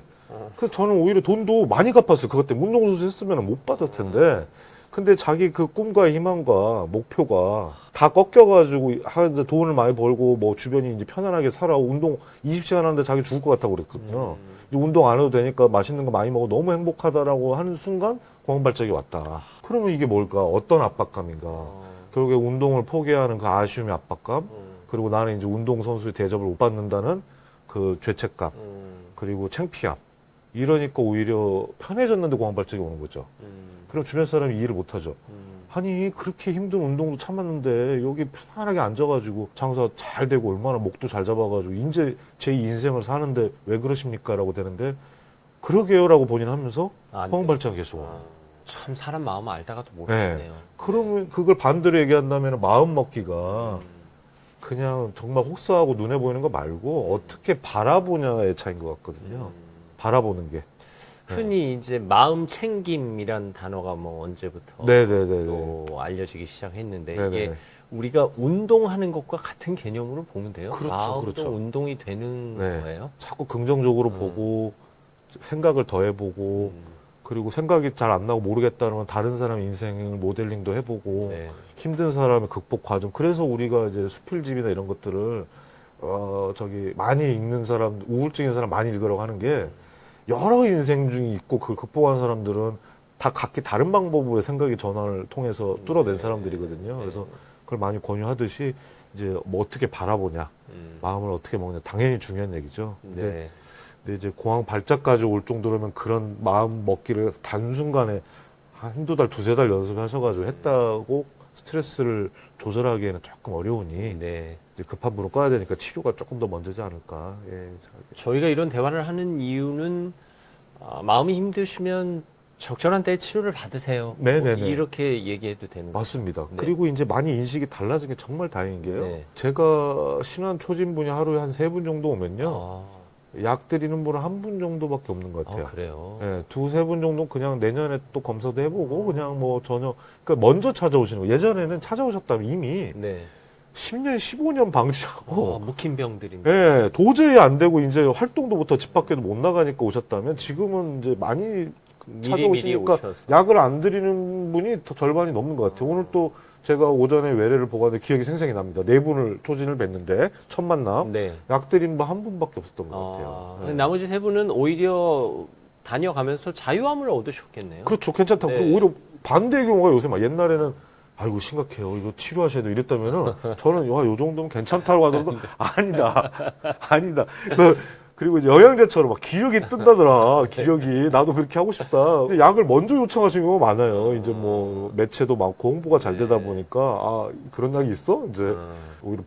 그 저는 오히려 돈도 많이 갚았어요. 그것 때문에 운동선수 했으면 못 받을 텐데. 근데 자기 그 꿈과 희망과 목표가 다 꺾여가지고 돈을 많이 벌고 뭐 주변이 이제 편안하게 살아. 운동 20시간 하는데 자기 죽을 것 같다고 그랬거든요. 이제 운동 안 해도 되니까 맛있는 거 많이 먹어 너무 행복하다라고 하는 순간 공황발작이 왔다. 그러면 이게 뭘까? 어떤 압박감인가? 결국에 운동을 포기하는 그 아쉬움의 압박감, 그리고 나는 이제 운동선수의 대접을 못 받는다는 그 죄책감, 그리고 창피함. 이러니까 오히려 편해졌는데 공황발작이 오는 거죠. 그럼 주변 사람이 이해를 못 하죠. 아니, 그렇게 힘든 운동도 참았는데 여기 편안하게 앉아가지고 장사 잘 되고 얼마나 목도 잘 잡아가지고 이제 제 인생을 사는데 왜 그러십니까? 라고 되는데 그러게요 라고 본인 하면서 공황발작이 계속 와요. 참 사람 마음 알다가도 모르겠네요. 그러면 그걸 반대로 얘기한다면 마음 먹기가 그냥 정말 혹사하고 눈에 보이는 거 말고 어떻게 바라보냐의 차이인 것 같거든요. 바라보는 게. 흔히 이제 마음 챙김이란 단어가 뭐 언제부터 네네네. 또 알려지기 시작했는데 네네. 이게 우리가 운동하는 것과 같은 개념으로 보면 돼요. 그렇죠, 마음도 그렇죠. 운동이 되는 네. 거예요. 자꾸 긍정적으로 보고 생각을 더 해보고 그리고 생각이 잘 안 나고 모르겠다는 건 다른 사람 인생을 모델링도 해보고 네. 힘든 사람의 극복 과정. 그래서 우리가 이제 수필집이나 이런 것들을 많이 읽는 사람, 우울증인 사람 많이 읽으라고 하는 게 여러 인생 중에 있고 그걸 극복한 사람들은 다 각기 다른 방법으로 생각의 전환을 통해서 뚫어낸 사람들이거든요. 그래서 그걸 많이 권유하듯이 이제 뭐 어떻게 바라보냐, 마음을 어떻게 먹냐, 당연히 중요한 얘기죠. 근데 이제 공황 발작까지 올 정도로면 그런 마음 먹기를 단순간에 한두 달, 두세 달 연습하셔가지고 했다고 스트레스를 조절하기에는 조금 어려우니 네. 이제 급한 불은 꺼야 되니까 치료가 조금 더 먼저지 않을까. 예, 저희가 이런 대화를 하는 이유는 마음이 힘드시면 적절한 때에 치료를 받으세요. 네네네. 뭐 이렇게 얘기해도 되는 거죠. 맞습니다. 네. 그리고 이제 많이 인식이 달라진 게 정말 다행인 게요. 네. 제가 신한 초진분이 하루에 한 3분 정도 오면요. 아, 약 드리는 분은 1분 정도밖에 없는 것 같아요. 그래요. 예, 2-3분 정도 그냥 내년에 또 검사도 해보고 그냥 뭐 전혀 그러니까 먼저 찾아오시는 거. 예전에는 찾아오셨다면 이미 네. 10년, 15년 방치하고 묵힌 병들인데. 예, 도저히 안 되고 이제 활동도부터 집 밖에도 못 나가니까 오셨다면 지금은 이제 많이 찾아오시니까 오셔서. 약을 안 드리는 분이 더 절반이 넘는 것 같아요. 오늘 또 제가 오전에 외래를 보고 왔는데 기억이 생생히 납니다. 4분을 초진을 뵀는데 첫 만남 네. 약 드린 분 1분밖에 없었던 것 같아요. 근데 나머지 3분은 오히려 다녀가면서 자유함을 얻으셨겠네요. 그렇죠. 괜찮다고. 네. 그리고 오히려 반대의 경우가 요새 막 옛날에는 아이고 심각해요. 이거 치료하셔야 돼요. 이랬다면은 저는 요 정도면 괜찮다고 하더라도 아니다. 아니다. 그리고 이제 영양제처럼 막 기력이 뜬다더라. 기력이. 나도 그렇게 하고 싶다. 이제 약을 먼저 요청하시는 경우가 많아요. 이제 뭐 매체도 많고 홍보가 잘 되다 보니까 그런 약이 있어? 이제 오히려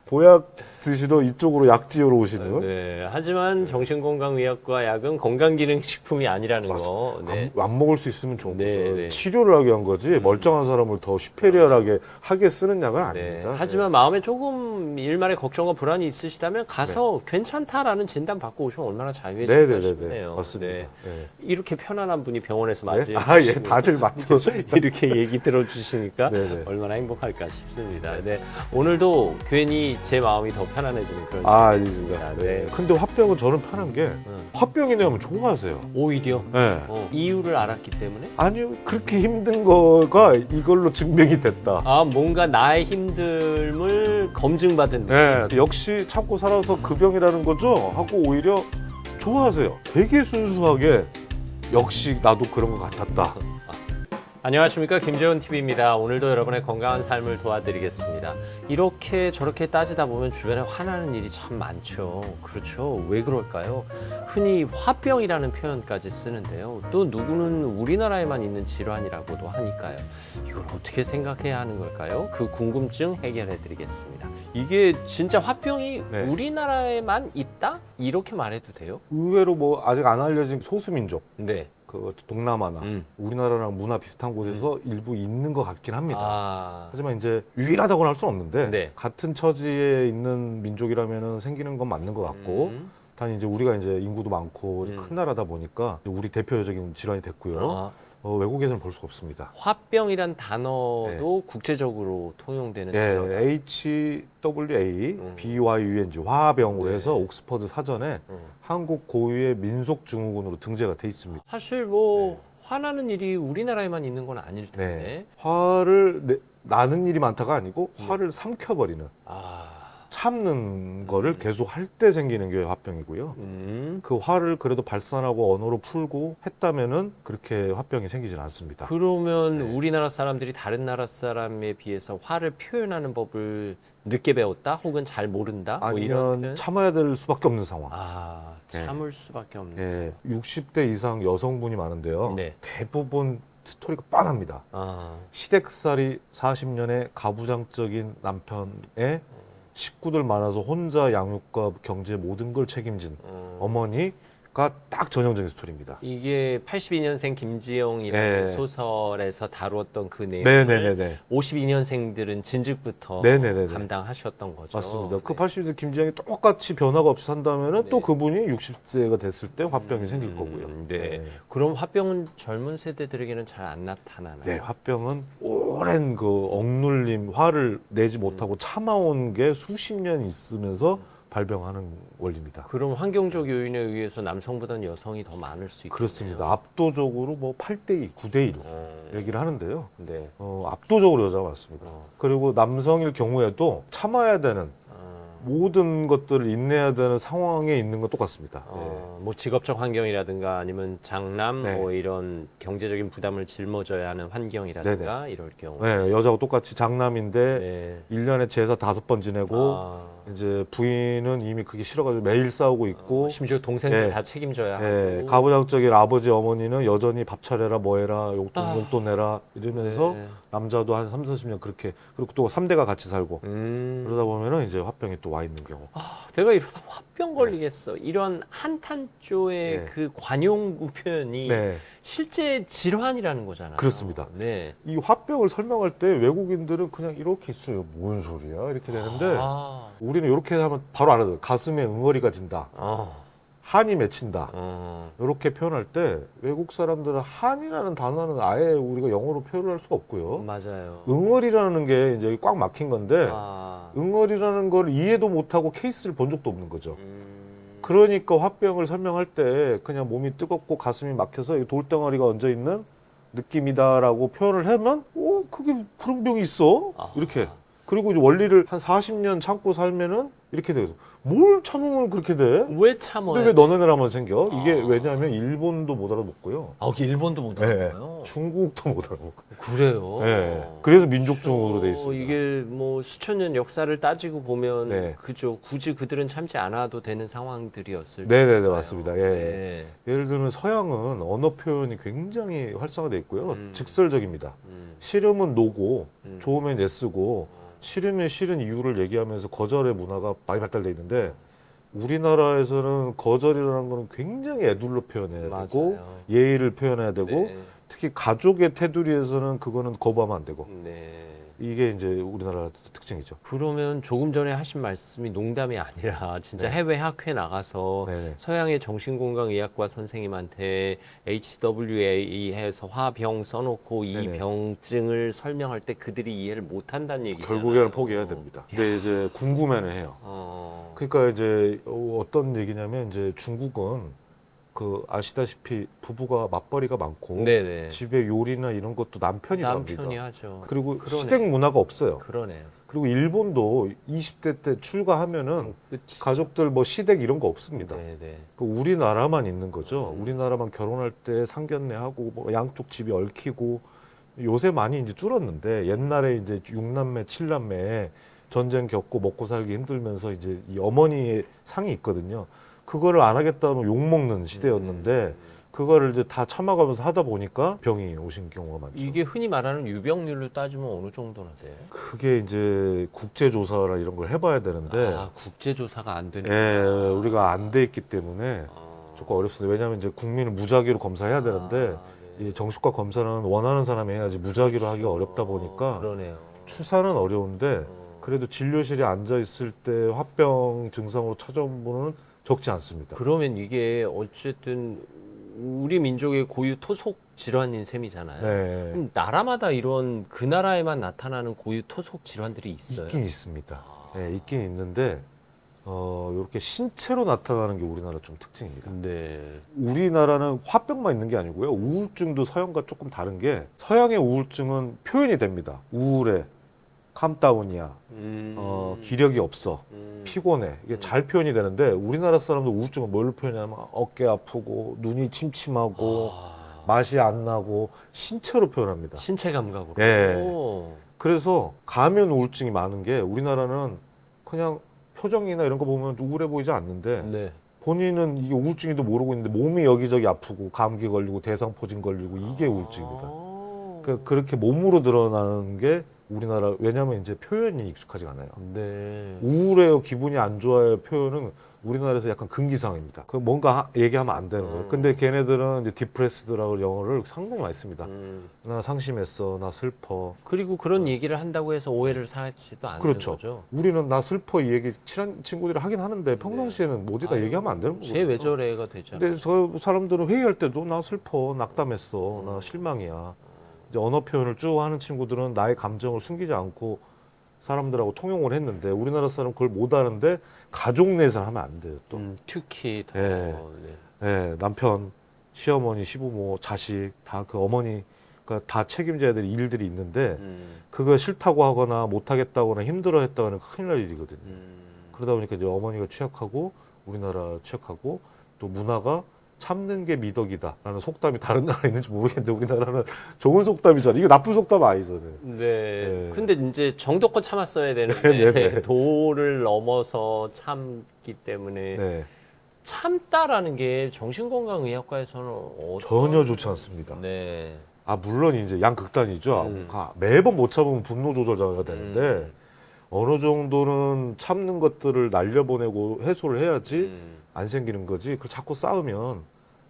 보약 드시러 이쪽으로 약지으로 오시는. 네. 하지만 정신건강의학과 약은 건강기능식품이 아니라는 거. 네. 안 먹을 수 있으면 좋은 네, 거죠. 네. 치료를 하기 위한 거지 멀쩡한 사람을 더 슈페리얼하게 하게 쓰는 약은 아닙니다. 네. 하지만 마음에 조금 일말의 걱정과 불안이 있으시다면 가서 괜찮다라는 진단 받고 오시면 얼마나 자유해질까 네네네. 싶네요. 맞습니다. 네. 네. 이렇게 편안한 분이 병원에서 맞지? 예, 다들 맞죠. 이렇게 얘기 들어주시니까 네네. 얼마나 행복할까 싶습니다. 네. 오늘도 괜히 제 마음이 더 편안해지는 그런 아닙니다. 시간이었습니다. 네. 근데 화병은 저는 편한 게 화병이 나면 좋아하세요. 오히려 네. 이유를 알았기 때문에 아니요, 그렇게 힘든 거가 이걸로 증명이 됐다. 뭔가 나의 힘듦을 검증받은 느낌. 네, 역시 참고 살아서 그 병이라는 거죠 하고 오히려 좋아하세요. 되게 순수하게 역시 나도 그런 것 같았다. 안녕하십니까, 김재훈 TV입니다. 오늘도 여러분의 건강한 삶을 도와드리겠습니다. 이렇게 저렇게 따지다 보면 주변에 화나는 일이 참 많죠. 그렇죠. 왜 그럴까요? 흔히 화병이라는 표현까지 쓰는데요. 또 누구는 우리나라에만 있는 질환이라고도 하니까요. 이걸 어떻게 생각해야 하는 걸까요? 그 궁금증 해결해 드리겠습니다. 이게 진짜 화병이 네. 우리나라에만 있다? 이렇게 말해도 돼요? 의외로 뭐 아직 안 알려진 소수민족, 네. 그 동남아나 우리나라랑 문화 비슷한 곳에서 일부 있는 것 같긴 합니다. 하지만 이제 유일하다고는 할 수는 없는데 네. 같은 처지에 있는 민족이라면 생기는 건 맞는 것 같고 단 이제 우리가 이제 인구도 많고 큰 나라다 보니까 우리 대표적인 질환이 됐고요. 외국에서는 볼 수가 없습니다. 화병이란 단어도 국제적으로 통용되는 단어다. HWA, BYUNG 화병으로 네. 해서 옥스퍼드 사전에 한국 고유의 민속 증후군으로 등재가 돼 있습니다. 사실 뭐 화나는 일이 우리나라에만 있는 건 아닐 텐데. 화를 나는 일이 많다가 아니고 화를 삼켜버리는 참는 거를 계속 할 때 생기는 게 화병이고요. 그 화를 그래도 발산하고 언어로 풀고 했다면은 그렇게 화병이 생기지는 않습니다. 그러면 우리나라 사람들이 다른 나라 사람에 비해서 화를 표현하는 법을 늦게 배웠다? 혹은 잘 모른다? 뭐 이런 아니면 표현? 참아야 될 수밖에 없는 상황. 참을 수밖에 없는. 예, 60대 이상 여성분이 많은데요. 네. 대부분 스토리가 뻔합니다. 시댁살이 40년의 가부장적인 남편의 식구들 많아서 혼자 양육과 경제 모든 걸 책임진 어머니가 딱 전형적인 스토리입니다. 이게 82년생 김지영이라는 소설에서 다루었던 그 내용을 네네네네. 52년생들은 진즉부터 네네네네. 감당하셨던 거죠. 맞습니다. 그 80세 김지영이 똑같이 변화가 없이 산다면은 또 그분이 60세가 됐을 때 화병이 생길 거고요. 그럼 화병은 젊은 세대들에게는 잘 안 나타나나요? 네, 화병은 오랜 그 억눌림, 화를 내지 못하고 참아온 게 수십 년 있으면서 발병하는 원리입니다. 그럼 환경적 요인에 의해서 남성보다는 여성이 더 많을 수 있겠네요. 그렇습니다. 압도적으로 뭐 8대2, 9대1 얘기를 하는데요. 네. 압도적으로 여자가 많습니다. 그리고 남성일 경우에도 참아야 되는 모든 것들을 인내해야 되는 상황에 있는 건 똑같습니다. 뭐 직업적 환경이라든가 아니면 장남 뭐 이런 경제적인 부담을 짊어져야 하는 환경이라든가 이럴 경우. 네, 여자하고 똑같이 장남인데 1년에 제사 5번 지내고 이제 부인은 이미 그게 싫어가지고 매일 싸우고 있고 심지어 동생들 다 책임져야 하고 가부장적인 아버지 어머니는 여전히 밥 차려라 뭐해라 용돈 내라 이러면서 남자도 한 30-40년 그렇게 그리고 또 3대가 같이 살고 그러다 보면은 이제 화병이 또 와 있는 경우. 내가 이러다 화병 걸리겠어. 이런 한탄조의 그 관용구 표현이 실제 질환이라는 거잖아요. 그렇습니다. 네. 이 화병을 설명할 때 외국인들은 그냥 이렇게 있어요. 뭔 소리야? 이렇게 되는데 우리는 이렇게 하면 바로 알아요. 가슴에 응어리가 진다. 한이 맺힌다. 이렇게 표현할 때 외국 사람들은 한이라는 단어는 아예 우리가 영어로 표현할 수가 없고요. 맞아요. 응어리라는 게 이제 꽉 막힌 건데 응어리라는 걸 이해도 못하고 케이스를 본 적도 없는 거죠. 그러니까 화병을 설명할 때 그냥 몸이 뜨겁고 가슴이 막혀서 돌덩어리가 얹어 있는 느낌이다라고 표현을 하면 그게 그런 병이 있어? 이렇게. 그리고 이제 원리를 한 40년 참고 살면은 이렇게 돼서 뭘 참으면 그렇게 돼? 왜 참아요? 근데 왜 너네들하면 생겨? 이게 왜냐하면 일본도 못 알아먹고요. 일본도 못 알아먹어요? 중국도 못 알아먹어요. 그래요? 그래서 민족증후로 돼 있습니다. 이게 뭐 수천 년 역사를 따지고 보면 그죠. 굳이 그들은 참지 않아도 되는 상황들이었을 네네네 맞습니다. 예를 들면 서양은 언어 표현이 굉장히 활성화돼 있고요. 직설적입니다. 싫으면 노고, 좋으면 예쓰고 싫으면 싫은 이유를 얘기하면서 거절의 문화가 많이 발달돼 있는데 우리나라에서는 거절이라는 거는 굉장히 애둘러 표현해야 되고 예의를 표현해야 되고 특히 가족의 테두리에서는 그거는 거부하면 안 되고 이게 이제 우리나라 특징이죠. 그러면 조금 전에 하신 말씀이 농담이 아니라 진짜 네. 해외 학회 나가서 네네. 서양의 정신건강의학과 선생님한테 HWA 해서 화병 써놓고 이 네네. 병증을 설명할 때 그들이 이해를 못한다는 얘기잖아요. 결국에는 포기해야 됩니다. 근데 이제 궁금해는 해요. 그러니까 이제 어떤 얘기냐면 이제 중국은 그 아시다시피 부부가 맞벌이가 많고 네네. 집에 요리나 이런 것도 남편이 합니다. 남편이 하죠. 그리고 그러네. 시댁 문화가 없어요. 그러네요. 그리고 일본도 20대 때 출가하면은 그치. 가족들 뭐 시댁 이런 거 없습니다. 네네. 그 우리나라만 있는 거죠. 우리나라만 결혼할 때 상견례하고 뭐 양쪽 집이 얽히고 요새 많이 이제 줄었는데 옛날에 이제 6남매, 7남매 전쟁 겪고 먹고 살기 힘들면서 이제 이 어머니의 상이 있거든요. 그거를 안 하겠다면 욕 먹는 시대였는데 그거를 이제 다 참아가면서 하다 보니까 병이 오신 경우가 많죠. 이게 흔히 말하는 유병률로 따지면 어느 정도나 돼요? 그게 이제 국제조사나 이런 걸 해봐야 되는데 아, 국제조사가 안 되는. 예, 우리가 안 돼 있기 때문에 조금 어렵습니다. 왜냐하면 이제 국민을 무작위로 검사해야 되는데 이 정신과 검사는 원하는 사람이 해야지 무작위로 하기가 어렵다 보니까 그러네요. 추사는 어려운데 그래도 진료실에 앉아 있을 때 화병 증상으로 찾아온 분은 적지 않습니다. 그러면 이게 어쨌든 우리 민족의 고유 토속 질환인 셈이잖아요. 네, 그럼 나라마다 이런 그 나라에만 나타나는 고유 토속 질환들이 있어요. 있긴 있습니다. 네, 있긴 있는데 이렇게 신체로 나타나는 게 우리나라 좀 특징입니다. 네. 우리나라는 화병만 있는 게 아니고요. 우울증도 서양과 조금 다른 게 서양의 우울증은 표현이 됩니다. 우울해, 캄다운이야, 기력이 없어, 피곤해. 이게 잘 표현이 되는데 우리나라 사람들 우울증은 뭘로 표현하냐면 어깨 아프고 눈이 침침하고 맛이 안 나고 신체로 표현합니다. 신체 감각으로. 예. 오. 그래서 가면 우울증이 많은 게 우리나라는 그냥 표정이나 이런 거 보면 우울해 보이지 않는데 네. 본인은 이게 우울증인도 모르고 있는데 몸이 여기저기 아프고 감기 걸리고 대상포진 걸리고 이게 우울증입니다. 그렇게 몸으로 드러나는 게 우리나라 왜냐하면 이제 표현이 익숙하지 않아요. 네. 우울해요, 기분이 안 좋아요 표현은 우리나라에서 약간 금기사항입니다. 그 뭔가 얘기하면 안 되는 거예요. 근데 걔네들은 이제 디프레스드라고 영어를 상당히 많이 씁니다. 나 상심했어, 나 슬퍼. 그리고 그런 얘기를 한다고 해서 오해를 사지도 않는 그렇죠. 거죠. 우리는 나 슬퍼 이 얘기 친한 친구들이 하긴 하는데 평상시에는 어디다 얘기하면 안 되는 거예요. 쟤 왜 저래가 되잖아. 근데 저 사람들은 회의할 때도 나 슬퍼, 낙담했어, 나 실망이야. 이제 언어 표현을 쭉 하는 친구들은 나의 감정을 숨기지 않고 사람들하고 통용을 했는데 우리나라 사람 그걸 못 하는데 가족 내에서 하면 안 돼요. 또 특히 더. 예. 네. 예, 남편, 시어머니, 시부모, 자식 다 그 어머니 그러니까 다 책임져야 될 일들이 있는데 그거 싫다고 하거나 못하겠다거나 힘들어했다거나 큰일 날 일이거든요. 그러다 보니까 이제 어머니가 취약하고 우리나라 취약하고 또 문화가 참는 게 미덕이다 라는 속담이 다른 나라에 있는지 모르겠는데 우리나라는 좋은 속담이잖아요. 이거 나쁜 속담 아니잖아요. 네. 네. 근데 이제 정도껏 참았어야 되는데 네, 네. 도를 넘어서 참기 때문에 네, 참다라는 게 정신건강의학과에서는 전혀 좋지 않습니다. 네. 아 물론 이제 양극단이죠. 음. 매번 못 참으면 분노 조절 장애가 되는데 어느 정도는 참는 것들을 날려보내고 해소를 해야지 안 생기는 거지. 그걸 자꾸 쌓으면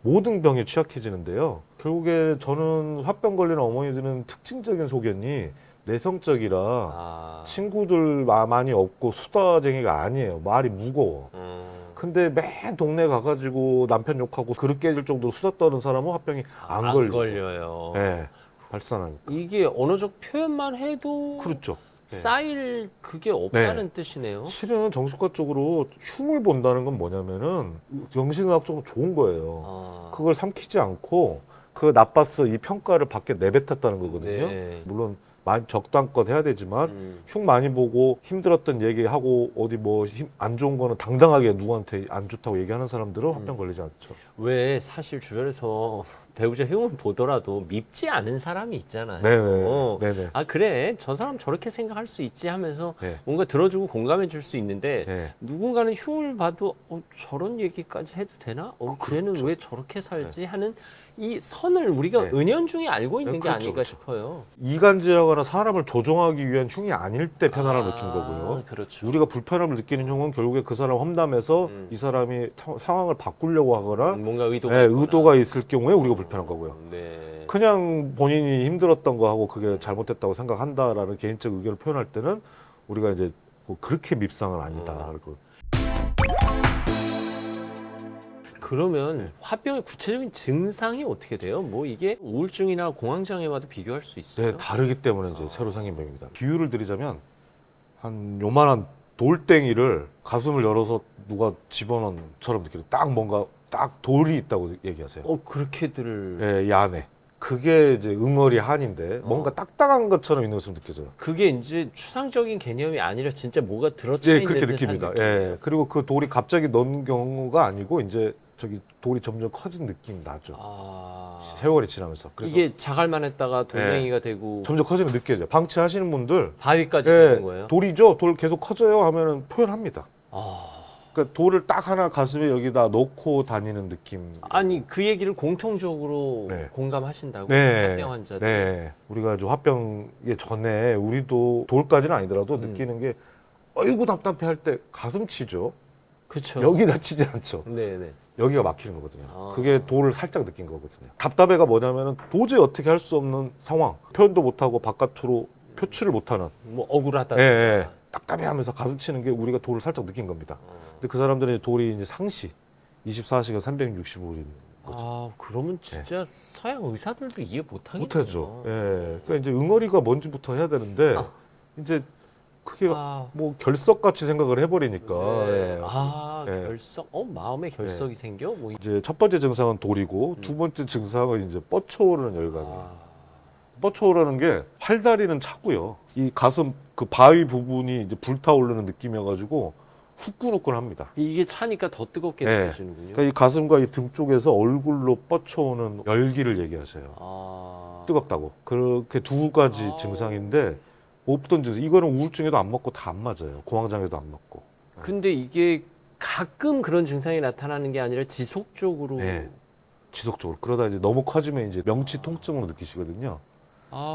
모든 병에 취약해지는데요. 결국에 저는 화병 걸리는 어머니들은 특징적인 소견이 내성적이라 친구들 많이 없고 수다쟁이가 아니에요. 말이 무거워. 근데 맨 동네 가가지고 남편 욕하고 그릇 깨질 정도로 수다 떠는 사람은 화병이 안 걸려요. 네, 발산하니까. 이게 언어적 표현만 해도 그렇죠. 네. 쌓일 그게 없다는 뜻이네요. 실은 정신과 쪽으로 흉을 본다는 건 뭐냐면은 정신의학적으로 좋은 거예요. 그걸 삼키지 않고 그 나빴어 이 평가를 밖에 내뱉었다는 거거든요. 네. 물론 많이 적당껏 해야 되지만 흉 많이 보고 힘들었던 얘기하고 어디 뭐 안 좋은 거는 당당하게 누구한테 안 좋다고 얘기하는 사람들은 화병 걸리지 않죠. 왜 사실 주변에서 배우자 흉을 보더라도 밉지 않은 사람이 있잖아요. 네네. 네네. 아 그래 저 사람 저렇게 생각할 수 있지 하면서 네. 뭔가 들어주고 공감해 줄 수 있는데 네. 누군가는 흉을 봐도 저런 얘기까지 해도 되나? 걔는 그렇죠. 왜 저렇게 살지? 하는 이 선을 우리가 네. 은연중에 알고 있는 게 그렇죠, 아닐까 그렇죠. 싶어요. 이간질하거나 사람을 조종하기 위한 흉이 아닐 때 편안함을 느끼는 거고요. 그렇죠. 우리가 불편함을 느끼는 흉은 결국에 그 사람 험담해서 이 사람이 상황을 바꾸려고 하거나 뭔가 의도가 네, 있구나. 의도가 있을 경우에 우리가 불편한 거고요. 네. 그냥 본인이 힘들었던 거 하고 그게 잘못됐다고 생각한다라는 개인적 의견을 표현할 때는 우리가 이제 뭐 그렇게 밉상은 아니다. 그리고 그러면 화병의 구체적인 증상이 어떻게 돼요? 뭐 이게 우울증이나 공황장애와도 비교할 수 있어요? 네, 다르기 때문에 이제 새로 생긴 병입니다. 비유를 드리자면 한 요만한 돌덩이를 가슴을 열어서 누가 집어넣은 처럼 느껴요. 딱 뭔가 딱 돌이 있다고 얘기하세요. 그렇게들 예, 이 안에. 그게 이제 응어리 한인데 뭔가 딱딱한 것처럼 있는 것처럼 느껴져요. 그게 이제 추상적인 개념이 아니라 진짜 뭐가 들어차 예, 있는 그렇게 듯한 느낍니다. 느낌이에요. 예. 그리고 그 돌이 갑자기 넣은 경우가 아니고 이제 저기 돌이 점점 커진 느낌이 나죠. 세월이 지나면서. 그래서 이게 자갈만 했다가 돌멩이가 되고 점점 커지는 게 느껴져요. 방치하시는 분들 바위까지 예, 되는 거예요? 돌이죠. 돌 계속 커져요 하면은 표현합니다. 아. 그러니까 돌을 딱 하나 가슴에 여기다 놓고 다니는 느낌. 아니 그 얘기를 공통적으로 네. 공감하신다고? 네. 화병 환자들. 네. 우리가 저 화병에 전에 우리도 돌까지는 아니더라도 느끼는 게 어이구 답답해 할 때 가슴 치죠. 그렇죠. 여기다 치지 않죠. 네네. 여기가 막히는 거거든요. 아. 그게 돌을 살짝 느낀 거거든요. 답답해가 뭐냐면은 도저히 어떻게 할 수 없는 상황. 표현도 못하고 바깥으로 표출을 못하는. 뭐 억울하다. 예, 예. 답답해 하면서 가슴 치는 게 우리가 돌을 살짝 느낀 겁니다. 근데 그 사람들은 돌이 이제 상시 24시간 365일인 거죠. 아, 그러면 진짜 서양 의사들도 이해 못하겠네요. 못하죠. 예. 그러니까 이제 응어리가 뭔지부터 해야 되는데 이제 그게 뭐 결석같이 생각을 해버리니까. 네. 예. 결석. 마음에 결석이 생겨? 뭐 이제 첫 번째 증상은 돌이고 두 번째 증상은 이제 뻗쳐오르는 열감이에요. 뻗쳐오르는 게 팔다리는 차고요. 이 가슴 그 바위 부분이 이제 불타오르는 느낌이어가지고 후끈후끈합니다. 이게 차니까 더 뜨겁게 네. 느껴지는군요. 그러니까 이 가슴과 이 등 쪽에서 얼굴로 뻗쳐오는 열기를 얘기하세요. 뜨겁다고. 그렇게 두 가지 증상인데 없던 증상. 이거는 우울증에도 안 맞고 다 안 맞아요. 공황장애도 안 맞고. 근데 이게 가끔 그런 증상이 나타나는 게 아니라 지속적으로. 네. 지속적으로. 그러다 이제 너무 커지면 이제 명치 통증으로 느끼시거든요.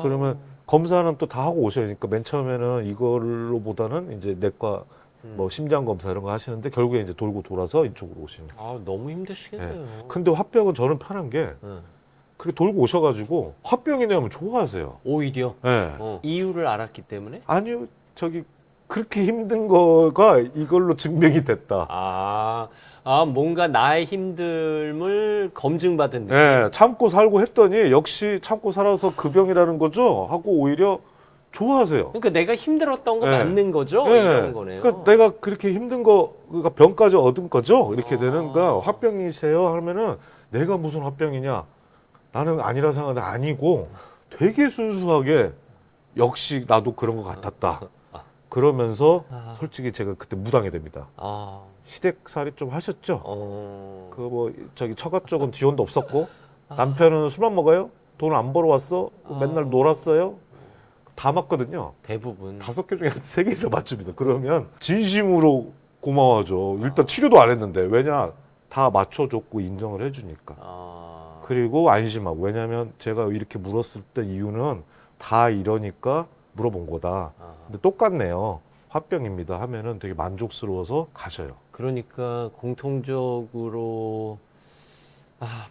그러면 검사는 또 다 하고 오셔야 하니까 맨 처음에는 이걸로보다는 이제 내과 뭐 심장 검사 이런 거 하시는데 결국에 이제 돌고 돌아서 이쪽으로 오시는 거예요. 너무 힘드시겠네요. 근데 화병은 저는 편한 게 그렇게 돌고 오셔가지고 화병이 되면 좋아하세요. 오히려 네. 이유를 알았기 때문에? 아니요, 저기 그렇게 힘든 거가 이걸로 증명이 됐다. 뭔가 나의 힘듦을 검증받은 느낌. 네, 참고 살고 했더니 역시 참고 살아서 그 병이라는 거죠 하고 오히려 좋아하세요. 그러니까 내가 힘들었던 거 네. 맞는 거죠? 네. 이런 거네요. 그러니까 내가 그렇게 힘든 거, 그러니까 병까지 얻은 거죠? 이렇게 되는 거야. 화병이세요? 하면은 내가 무슨 화병이냐? 나는 아니라 생각하는데 아니고 되게 순수하게 역시 나도 그런 것 같았다. 그러면서 솔직히 제가 그때 무당이 됩니다. 시댁살이 좀 하셨죠? 그 뭐 저기 처가 쪽은 지원도 없었고 남편은 술만 먹어요? 돈 안 벌어 왔어? 맨날 놀았어요? 다 맞거든요. 대부분 5개 중에 3개에서 맞춥니다. 그러면 진심으로 고마워하죠. 일단 치료도 안 했는데 왜냐 다 맞춰줬고 인정을 해주니까. 그리고 안심하고. 왜냐하면 제가 이렇게 물었을 때 이유는 다 이러니까 물어본 거다. 근데 똑같네요. 화병입니다 하면은 되게 만족스러워서 가셔요. 그러니까 공통적으로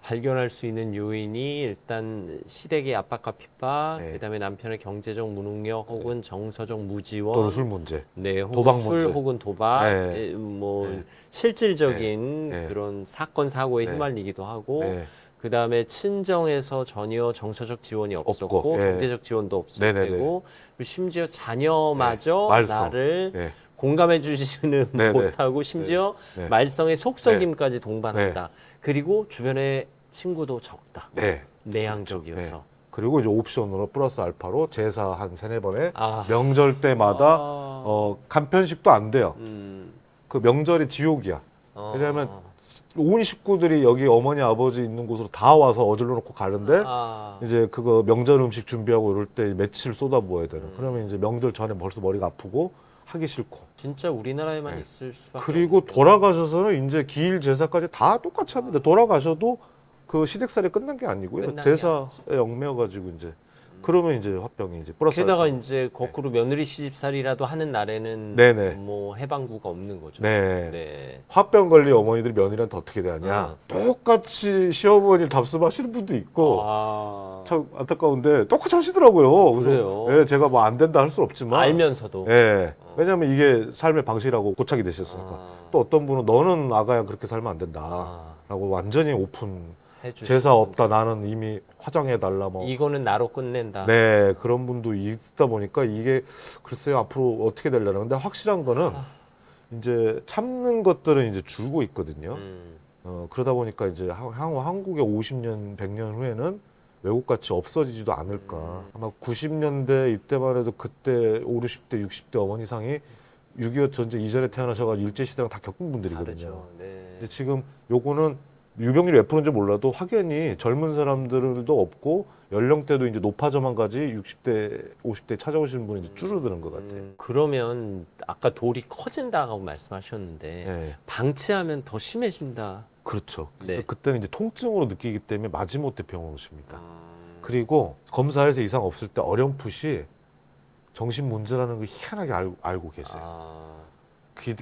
발견할 수 있는 요인이 일단 시댁의 압박과 핍박, 네. 그다음에 남편의 경제적 무능력 혹은 정서적 무지원, 또는 술 문제. 네, 혹은 도박 술 문제. 혹은 도박, 네. 뭐 네. 실질적인 네. 그런 사건 사고에 네. 휘말리기도 하고, 네. 그다음에 친정에서 전혀 정서적 지원이 없었고 없고, 예. 경제적 지원도 없었고 네네네. 그리고 심지어 자녀마저 네. 말썽. 나를 네. 공감해 주지는 네네. 못하고 심지어 네. 말썽의 속썩임까지 동반한다. 그리고 주변에 친구도 적다. 네. 내향적이어서. 네. 그리고 이제 옵션으로 플러스 알파로 제사 한 3-4번에 아. 명절 때마다 아. 간편식도 안 돼요. 음. 그 명절이 지옥이야. 왜냐하면 온 식구들이 여기 어머니 아버지 있는 곳으로 다 와서 어질러 놓고 가는데 이제 그거 명절 음식 준비하고 이럴 때 며칠 쏟아부어야 되는. 그러면 이제 명절 전에 벌써 머리가 아프고 하기 싫고. 진짜 우리나라에만 네. 있을 수밖에. 그리고 없네요. 돌아가셔서는 이제 기일 제사까지 다 똑같이 합니다. 돌아가셔도 그 시댁살이 끝난 게 아니고요. 끝난 게 제사에 얽매여가지고 이제 그러면 이제 화병이 이제 플러스. 게다가 이제 거꾸로 며느리 시집살이라도 하는 날에는 네네. 뭐 해방구가 없는 거죠. 네. 네. 화병 걸린 어머니들이 며느리한테 어떻게 대하냐? 어. 똑같이 시어머니를 답습하시는 분도 있고. 아, 참 안타까운데 똑같이 하시더라고요. 그래서 그래요? 예, 제가 뭐 안 된다 할 수는 없지만 알면서도. 예. 왜냐면 이게 삶의 방식이라고 고착이 되셨으니까. 아. 또 어떤 분은 너는 아가야 그렇게 살면 안 된다. 아, 라고 완전히 오픈. 해주시는 제사 없다. 분들. 나는 이미 화장해 달라 뭐. 이거는 나로 끝낸다. 네, 그런 분도 있다 보니까 이게 글쎄요 앞으로 어떻게 되려나. 근데 확실한 거는 아. 이제 참는 것들은 이제 줄고 있거든요. 음. 그러다 보니까 이제 향후 한국의 50년, 100년 후에는 외국같이 없어지지도 않을까. 아마 90년대 이때만 해도 그때 5, 60대, 60대 어머니상이 6.25 전쟁 이전에 태어나셔가지고 일제시대랑 다 겪은 분들이거든요. 다르죠. 네. 근데 지금 요거는 유병률이 왜 푸는지 몰라도 확연히 젊은 사람들도 없고 연령대도 이제 높아져만 가지 60대, 50대 찾아오시는 분이 이제 줄어드는 것 같아요. 그러면 아까 돌이 커진다고 말씀하셨는데 네, 방치하면 더 심해진다. 그렇죠. 네. 그때는 이제 통증으로 느끼기 때문에 마지못해 병원 오십니다. 그리고 검사해서 이상 없을 때 어렴풋이 정신 문제라는 걸 희한하게 알고 계세요. 아.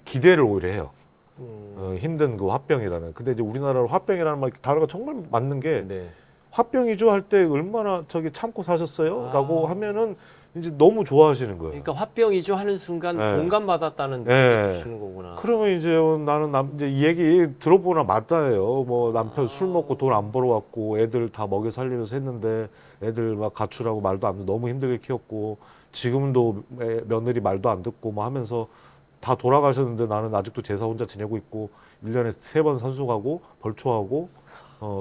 기대를 오히려 해요. 음. 힘든 그 화병이라는. 근데 이제 우리나라로 화병이라는 말 단어가 정말 맞는 게 네. 화병이죠 할 때 얼마나 저기 참고 사셨어요? 아. 라고 하면은 이제 너무 좋아하시는 거예요. 그러니까 화병이죠 하는 순간 네. 공감받았다는 네. 느낌이 드시는 거구나. 그러면 이제 나는 이제 이 얘기 들어보나 맞다예요. 뭐 남편 술 먹고 돈 안 벌어왔고 애들 다 먹여 살리면서 했는데 애들 막 가출하고 말도 안 듣고 너무 힘들게 키웠고 지금도 며느리 말도 안 듣고 뭐 하면서 다 돌아가셨는데 나는 아직도 제사 혼자 지내고 있고 1년에 3번 산수 가고 벌초하고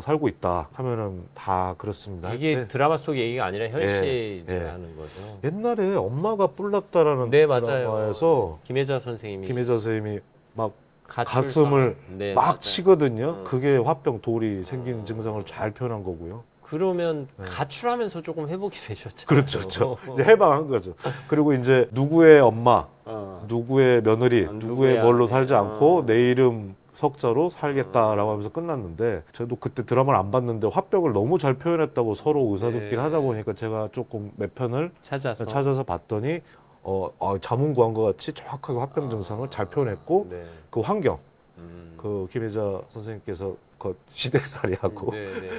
살고 있다 하면은 다 그렇습니다. 이게 할 때 드라마 속 얘기가 아니라 예. 현실이라는 거죠. 옛날에 엄마가 뿔났다라는 네, 맞아요. 드라마에서 김혜자 선생님이 김혜자 선생님이 막 가출 가슴을 상황. 네, 막 맞아요. 치거든요. 음. 그게 화병 돌이 생기는 증상을 잘 표현한 거고요. 그러면 네. 가출하면서 조금 회복이 되셨죠. 그렇죠. 이제 해방한 거죠. 그리고 이제 누구의 엄마, 누구의 며느리, 누구의 누구의 뭘로 아내. 살지 않고 내 이름 석자로 살겠다라고 하면서 끝났는데 저도 그때 드라마를 안 봤는데 화병을 너무 잘 표현했다고 서로 의사들끼리 네. 하다 보니까 제가 조금 몇 편을 찾아서 봤더니 자문구한 것 같이 정확하게 화병 증상을 잘 표현했고 네. 그 환경 음. 그 김혜자 선생님께서 그 시댁살이하고 네, 네.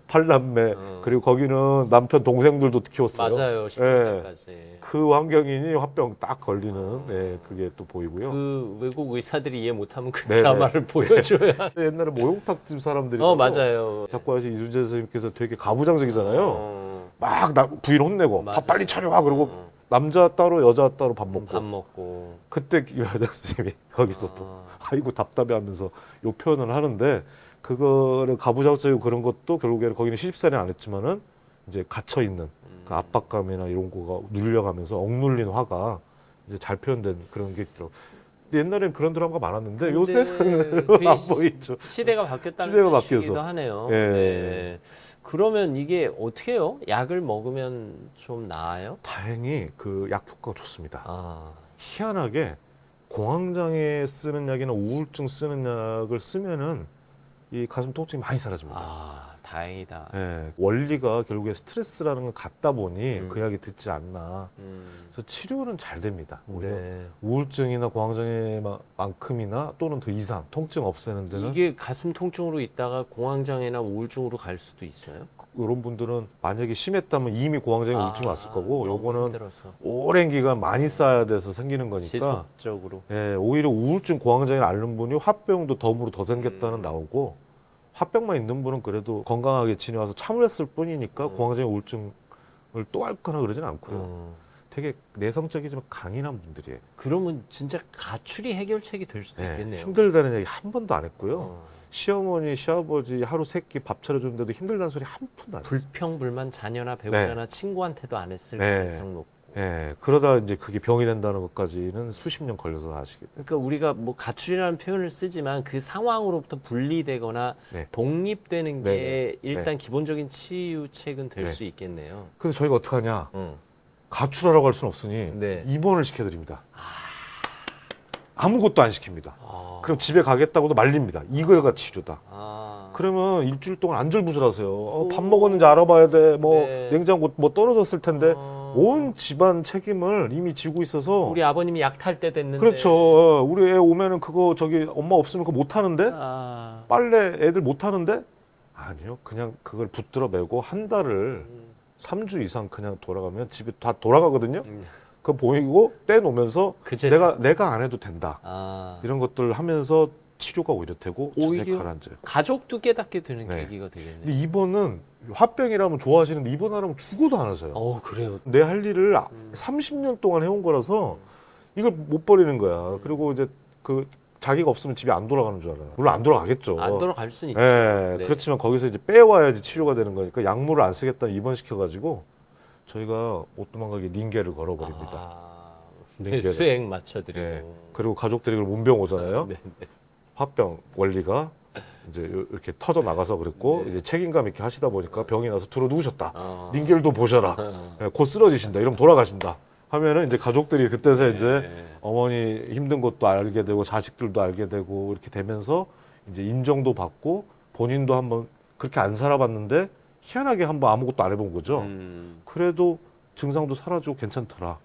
팔남매 그리고 거기는 남편 동생들도 키웠어요. 맞아요. 10살까지. 그 환경이니 화병 딱 걸리는 그게 또 보이고요. 그 외국 의사들이 이해 못하면 그 네, 드라마를 보여줘야. 옛날에 목욕탕집 사람들이 맞아요. 자꾸 하시 이순재 선생님께서 되게 가부장적이잖아요. 어, 막 부인 혼내고 맞아요. 밥 빨리 차려와 그러고 남자 따로 여자 따로 밥 먹고 밥 먹고. 그때 김혜자 선생님이 거기서 또 아, 아이고 답답해하면서 요 표현을 하는데 그거를 가부장적이고 그런 것도 결국에는 거기는 시집살이는 안 했지만은 이제 갇혀 있는 그 압박감이나 이런 거가 눌려가면서 억눌린 화가 이제 잘 표현된 그런 게 있더라고. 근데 옛날엔 그런 드라마가 많았는데 요새는 그게 안 보이죠. 시대가 바뀌었다는 시대가 뜻이기도 바뀌어서. 하네요. 예. 네. 그러면 이게 어떻게 해요? 약을 먹으면 좀 나아요? 다행히 그 약 효과가 좋습니다. 아, 희한하게 공황장애 쓰는 약이나 우울증 쓰는 약을 쓰면은 이 가슴 통증이 많이 사라집니다. 다행이다. 예, 원리가 결국에 스트레스라는 걸 갖다 보니 음. 그 약이 듣지 않나. 음, 그래서 치료는 잘 됩니다. 오히려 네. 우울증이나 공황장애만큼이나 또는 더 이상 통증 없애는 데는 이게 가슴 통증으로 있다가 공황장애나 우울증으로 갈 수도 있어요? 이런 분들은 만약에 심했다면 이미 공황장애 우울증 왔을 거고 너무 요거는 힘들어서. 오랜 기간 많이 쌓아야 돼서 생기는 거니까 지속적으로. 예, 오히려 우울증 공황장애를 앓는 분이 화병도 덤으로 더 생겼다는 나오고 화병만 있는 분은 그래도 건강하게 지내와서 참을했을 뿐이니까 공황장애 우울증을 또 앓거나 그러진 않고요. 되게 내성적이지만 강인한 분들이에요. 그러면 진짜 가출이 해결책이 될 수도 예, 있겠네요. 힘들다는 얘기 한 번도 안 했고요. 어. 시어머니, 시아버지 하루 세 끼 밥 차려주는데도 힘들다는 소리 한 푼도 안 했어요. 불평불만 자녀나 배우자나 친구한테도 안 했을 네. 가능성 높고. 예, 그러다 이제 그게 병이 된다는 것까지는 수십 년 걸려서 아시게 돼요. 그러니까 우리가 뭐 가출이라는 표현을 쓰지만 그 상황으로부터 분리되거나 네. 독립되는 네, 게 일단 기본적인 치유책은 될 네. 수 있겠네요. 그래서 저희가 어떻게 하냐? 응. 가출하라고 할 수는 없으니 네. 입원을 시켜드립니다. 아무것도 안 시킵니다. 아. 그럼 집에 가겠다고도 말립니다. 이거가 치료다. 아. 그러면 일주일 동안 안절부절하세요. 밥 먹었는지 알아봐야 돼. 뭐 네. 냉장고 뭐 떨어졌을 텐데 어. 온 집안 책임을 이미 지고 있어서. 우리 아버님이 약 탈 때 됐는데. 그렇죠. 우리 애 오면은 그거 저기 엄마 없으면 그거 못 하는데 아. 빨래 애들 못 하는데 아니요. 그냥 그걸 붙들어 매고 한 달을 3주 이상 그냥 돌아가면 집에 다 돌아가거든요. 그거 보이고 떼놓으면서 그제 내가 안 해도 된다. 아. 이런 것들 하면서 치료가 오히려 되고 오히려? 자세 가라앉아요. 가족도 깨닫게 되는 네. 계기가 되겠네요. 근데 이번은 화병이라면 좋아하시는데 이번하면 죽어도 안 하세요. 그래요. 내 할 일을 30년 동안 해온 거라서 이걸 못 버리는 거야. 그리고 이제 그 자기가 없으면 집에 안 돌아가는 줄 알아요. 물론 안 돌아가겠죠. 안 돌아갈 수는 있죠. 예, 네. 그렇지만 거기서 이제 빼와야지 치료가 되는 거니까 약물을 안 쓰겠다 입원시켜가지고 저희가 못 도망가게 링게를 걸어버립니다. 아, 링게를. 수액 맞춰드리고. 예. 그리고 가족들이 그걸 문병 오잖아요. 네, 네. 화병 원리가 이제 이렇게 터져 나가서 그랬고 네. 이제 책임감 있게 하시다 보니까 병이 나서 들어 누우셨다. 어. 링겔도 보셔라. 예, 곧 쓰러지신다. 이러면 돌아가신다. 하면은 이제 가족들이 그때서 이제 네. 어머니 힘든 것도 알게 되고 자식들도 알게 되고 이렇게 되면서 이제 인정도 받고 본인도 한번 그렇게 안 살아봤는데 희한하게 한번 아무것도 안 해본 거죠. 그래도 증상도 사라지고 괜찮더라.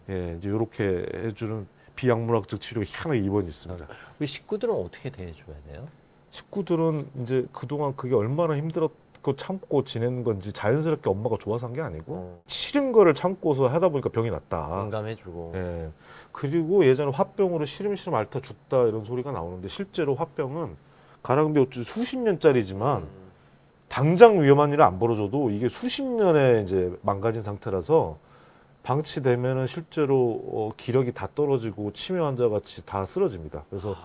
예, 이제 이렇게 해주는 비약물학적 치료 희한하게 입원이 있습니다. 우리 식구들은 어떻게 대해줘야 돼요? 식구들은 이제 그동안 그게 얼마나 힘들었고 참고 지내는 건지 자연스럽게 엄마가 좋아서 한 게 아니고 싫은 거를 참고서 하다 보니까 병이 났다. 공감해주고. 예. 그리고 예전에 화병으로 시름시름 앓다 죽다 이런 소리가 나오는데 실제로 화병은 가랑비 옷 수십 년짜리지만 당장 위험한 일은 안 벌어져도 이게 수십 년에 이제 망가진 상태라서 방치되면은 실제로 기력이 다 떨어지고 치매 환자 같이 다 쓰러집니다. 그래서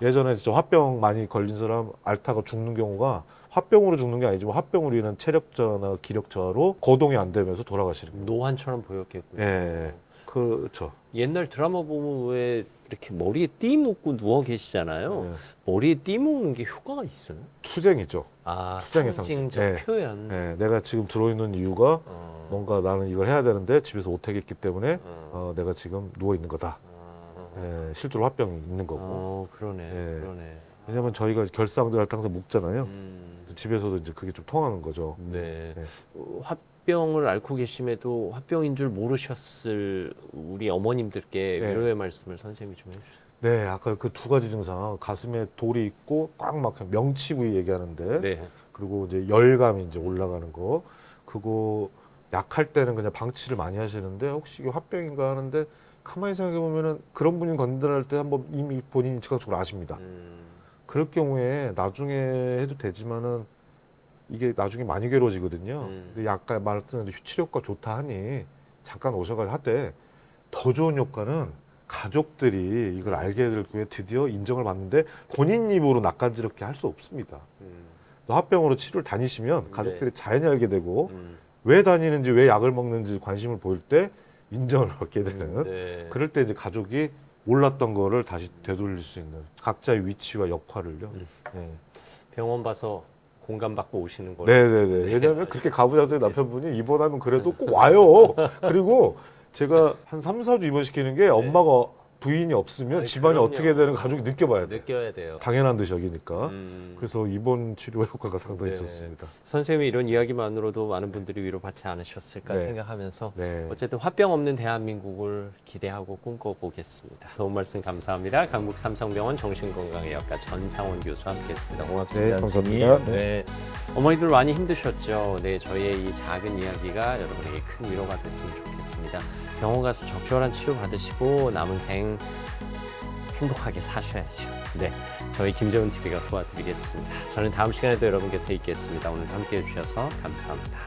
예전에 진짜 화병 많이 걸린 사람 앓다가 죽는 경우가 화병으로 죽는 게 아니지만 화병으로 인한 체력 저하나 기력 저하로 거동이 안 되면서 돌아가시는 거예요. 노환처럼 보였겠군요. 예, 그렇죠. 옛날 드라마 보면 왜 이렇게 머리에 띠 묶고 누워 계시잖아요. 예. 머리에 띠 묶는 게 효과가 있어요? 투쟁이죠. 아, 투쟁의 상징적 상징. 네. 표현. 예, 내가 지금 들어있는 이유가 뭔가 나는 이걸 해야 되는데 집에서 못하겠기 때문에 내가 지금 누워 있는 거다. 예, 실제로 화병이 있는 거고. 그러네. 예. 그러네. 왜냐면 저희가 결상들 할 때 항상 묶잖아요. 음, 집에서도 이제 그게 좀 통하는 거죠. 네. 네. 화병을 앓고 계심에도 화병인 줄 모르셨을 우리 어머님들께 네. 위로의 말씀을 선생님이 좀 해주세요. 네, 아까 그 두 가지 증상, 가슴에 돌이 있고 꽉 막힌 명치 부위 얘기하는데, 네. 그리고 이제 열감이 이제 올라가는 거, 그거 약할 때는 그냥 방치를 많이 하시는데 혹시 이게 화병인가 하는데 가만히 생각해 보면은 그런 분이 건드릴 때 한번 이미 본인이 즉각적으로 아십니다. 그럴 경우에 나중에 해도 되지만은 이게 나중에 많이 괴로워지거든요. 근데 아까 말했던 치료 효과 좋다 하니 잠깐 오셔가지고 하되 더 좋은 효과는 가족들이 이걸 알게 될 거에 드디어 인정을 받는데 본인 입으로 낯간지럽게 할 수 없습니다. 화병으로 치료를 다니시면 가족들이 자연히 알게 되고 왜 다니는지 왜 약을 먹는지 관심을 보일 때 인정을 얻게 되는 네. 그럴 때 이제 가족이 몰랐던 거를 다시 되돌릴 수 있는 각자의 위치와 역할을요. 네. 병원 봐서 공감받고 오시는 거예요. 네네네. 왜냐하면 그렇게 가부장적인 남편분이 입원하면 그래도 꼭 와요. 그리고 제가 한 3, 4주 입원시키는 게 엄마가 부인이 없으면 아니, 집안이 그럼요. 어떻게 되는 가족이 느껴봐야 돼요. 느껴야 돼요. 당연한 듯이 여기니까. 음. 그래서 입원 치료 효과가 상당히 네. 좋습니다. 선생님이 이런 이야기만으로도 많은 분들이 위로받지 않으셨을까 네. 생각하면서 네. 어쨌든 화병 없는 대한민국을 기대하고 꿈꿔보겠습니다. 도움 말씀 감사합니다. 강북 삼성병원 정신건강의학과 전상원 교수와 함께했습니다. 고맙습니다. 네, 감사합니다. 네. 어머니들 많이 힘드셨죠. 네, 저희의 이 작은 이야기가 여러분에게 큰 위로가 됐으면 좋겠습니다. 병원 가서 적절한 치료 받으시고 남은 생 행복하게 사셔야죠. 네, 저희 김재훈 TV가 도와드리겠습니다. 저는 다음 시간에도 여러분 곁에 있겠습니다. 오늘 함께해 주셔서 감사합니다.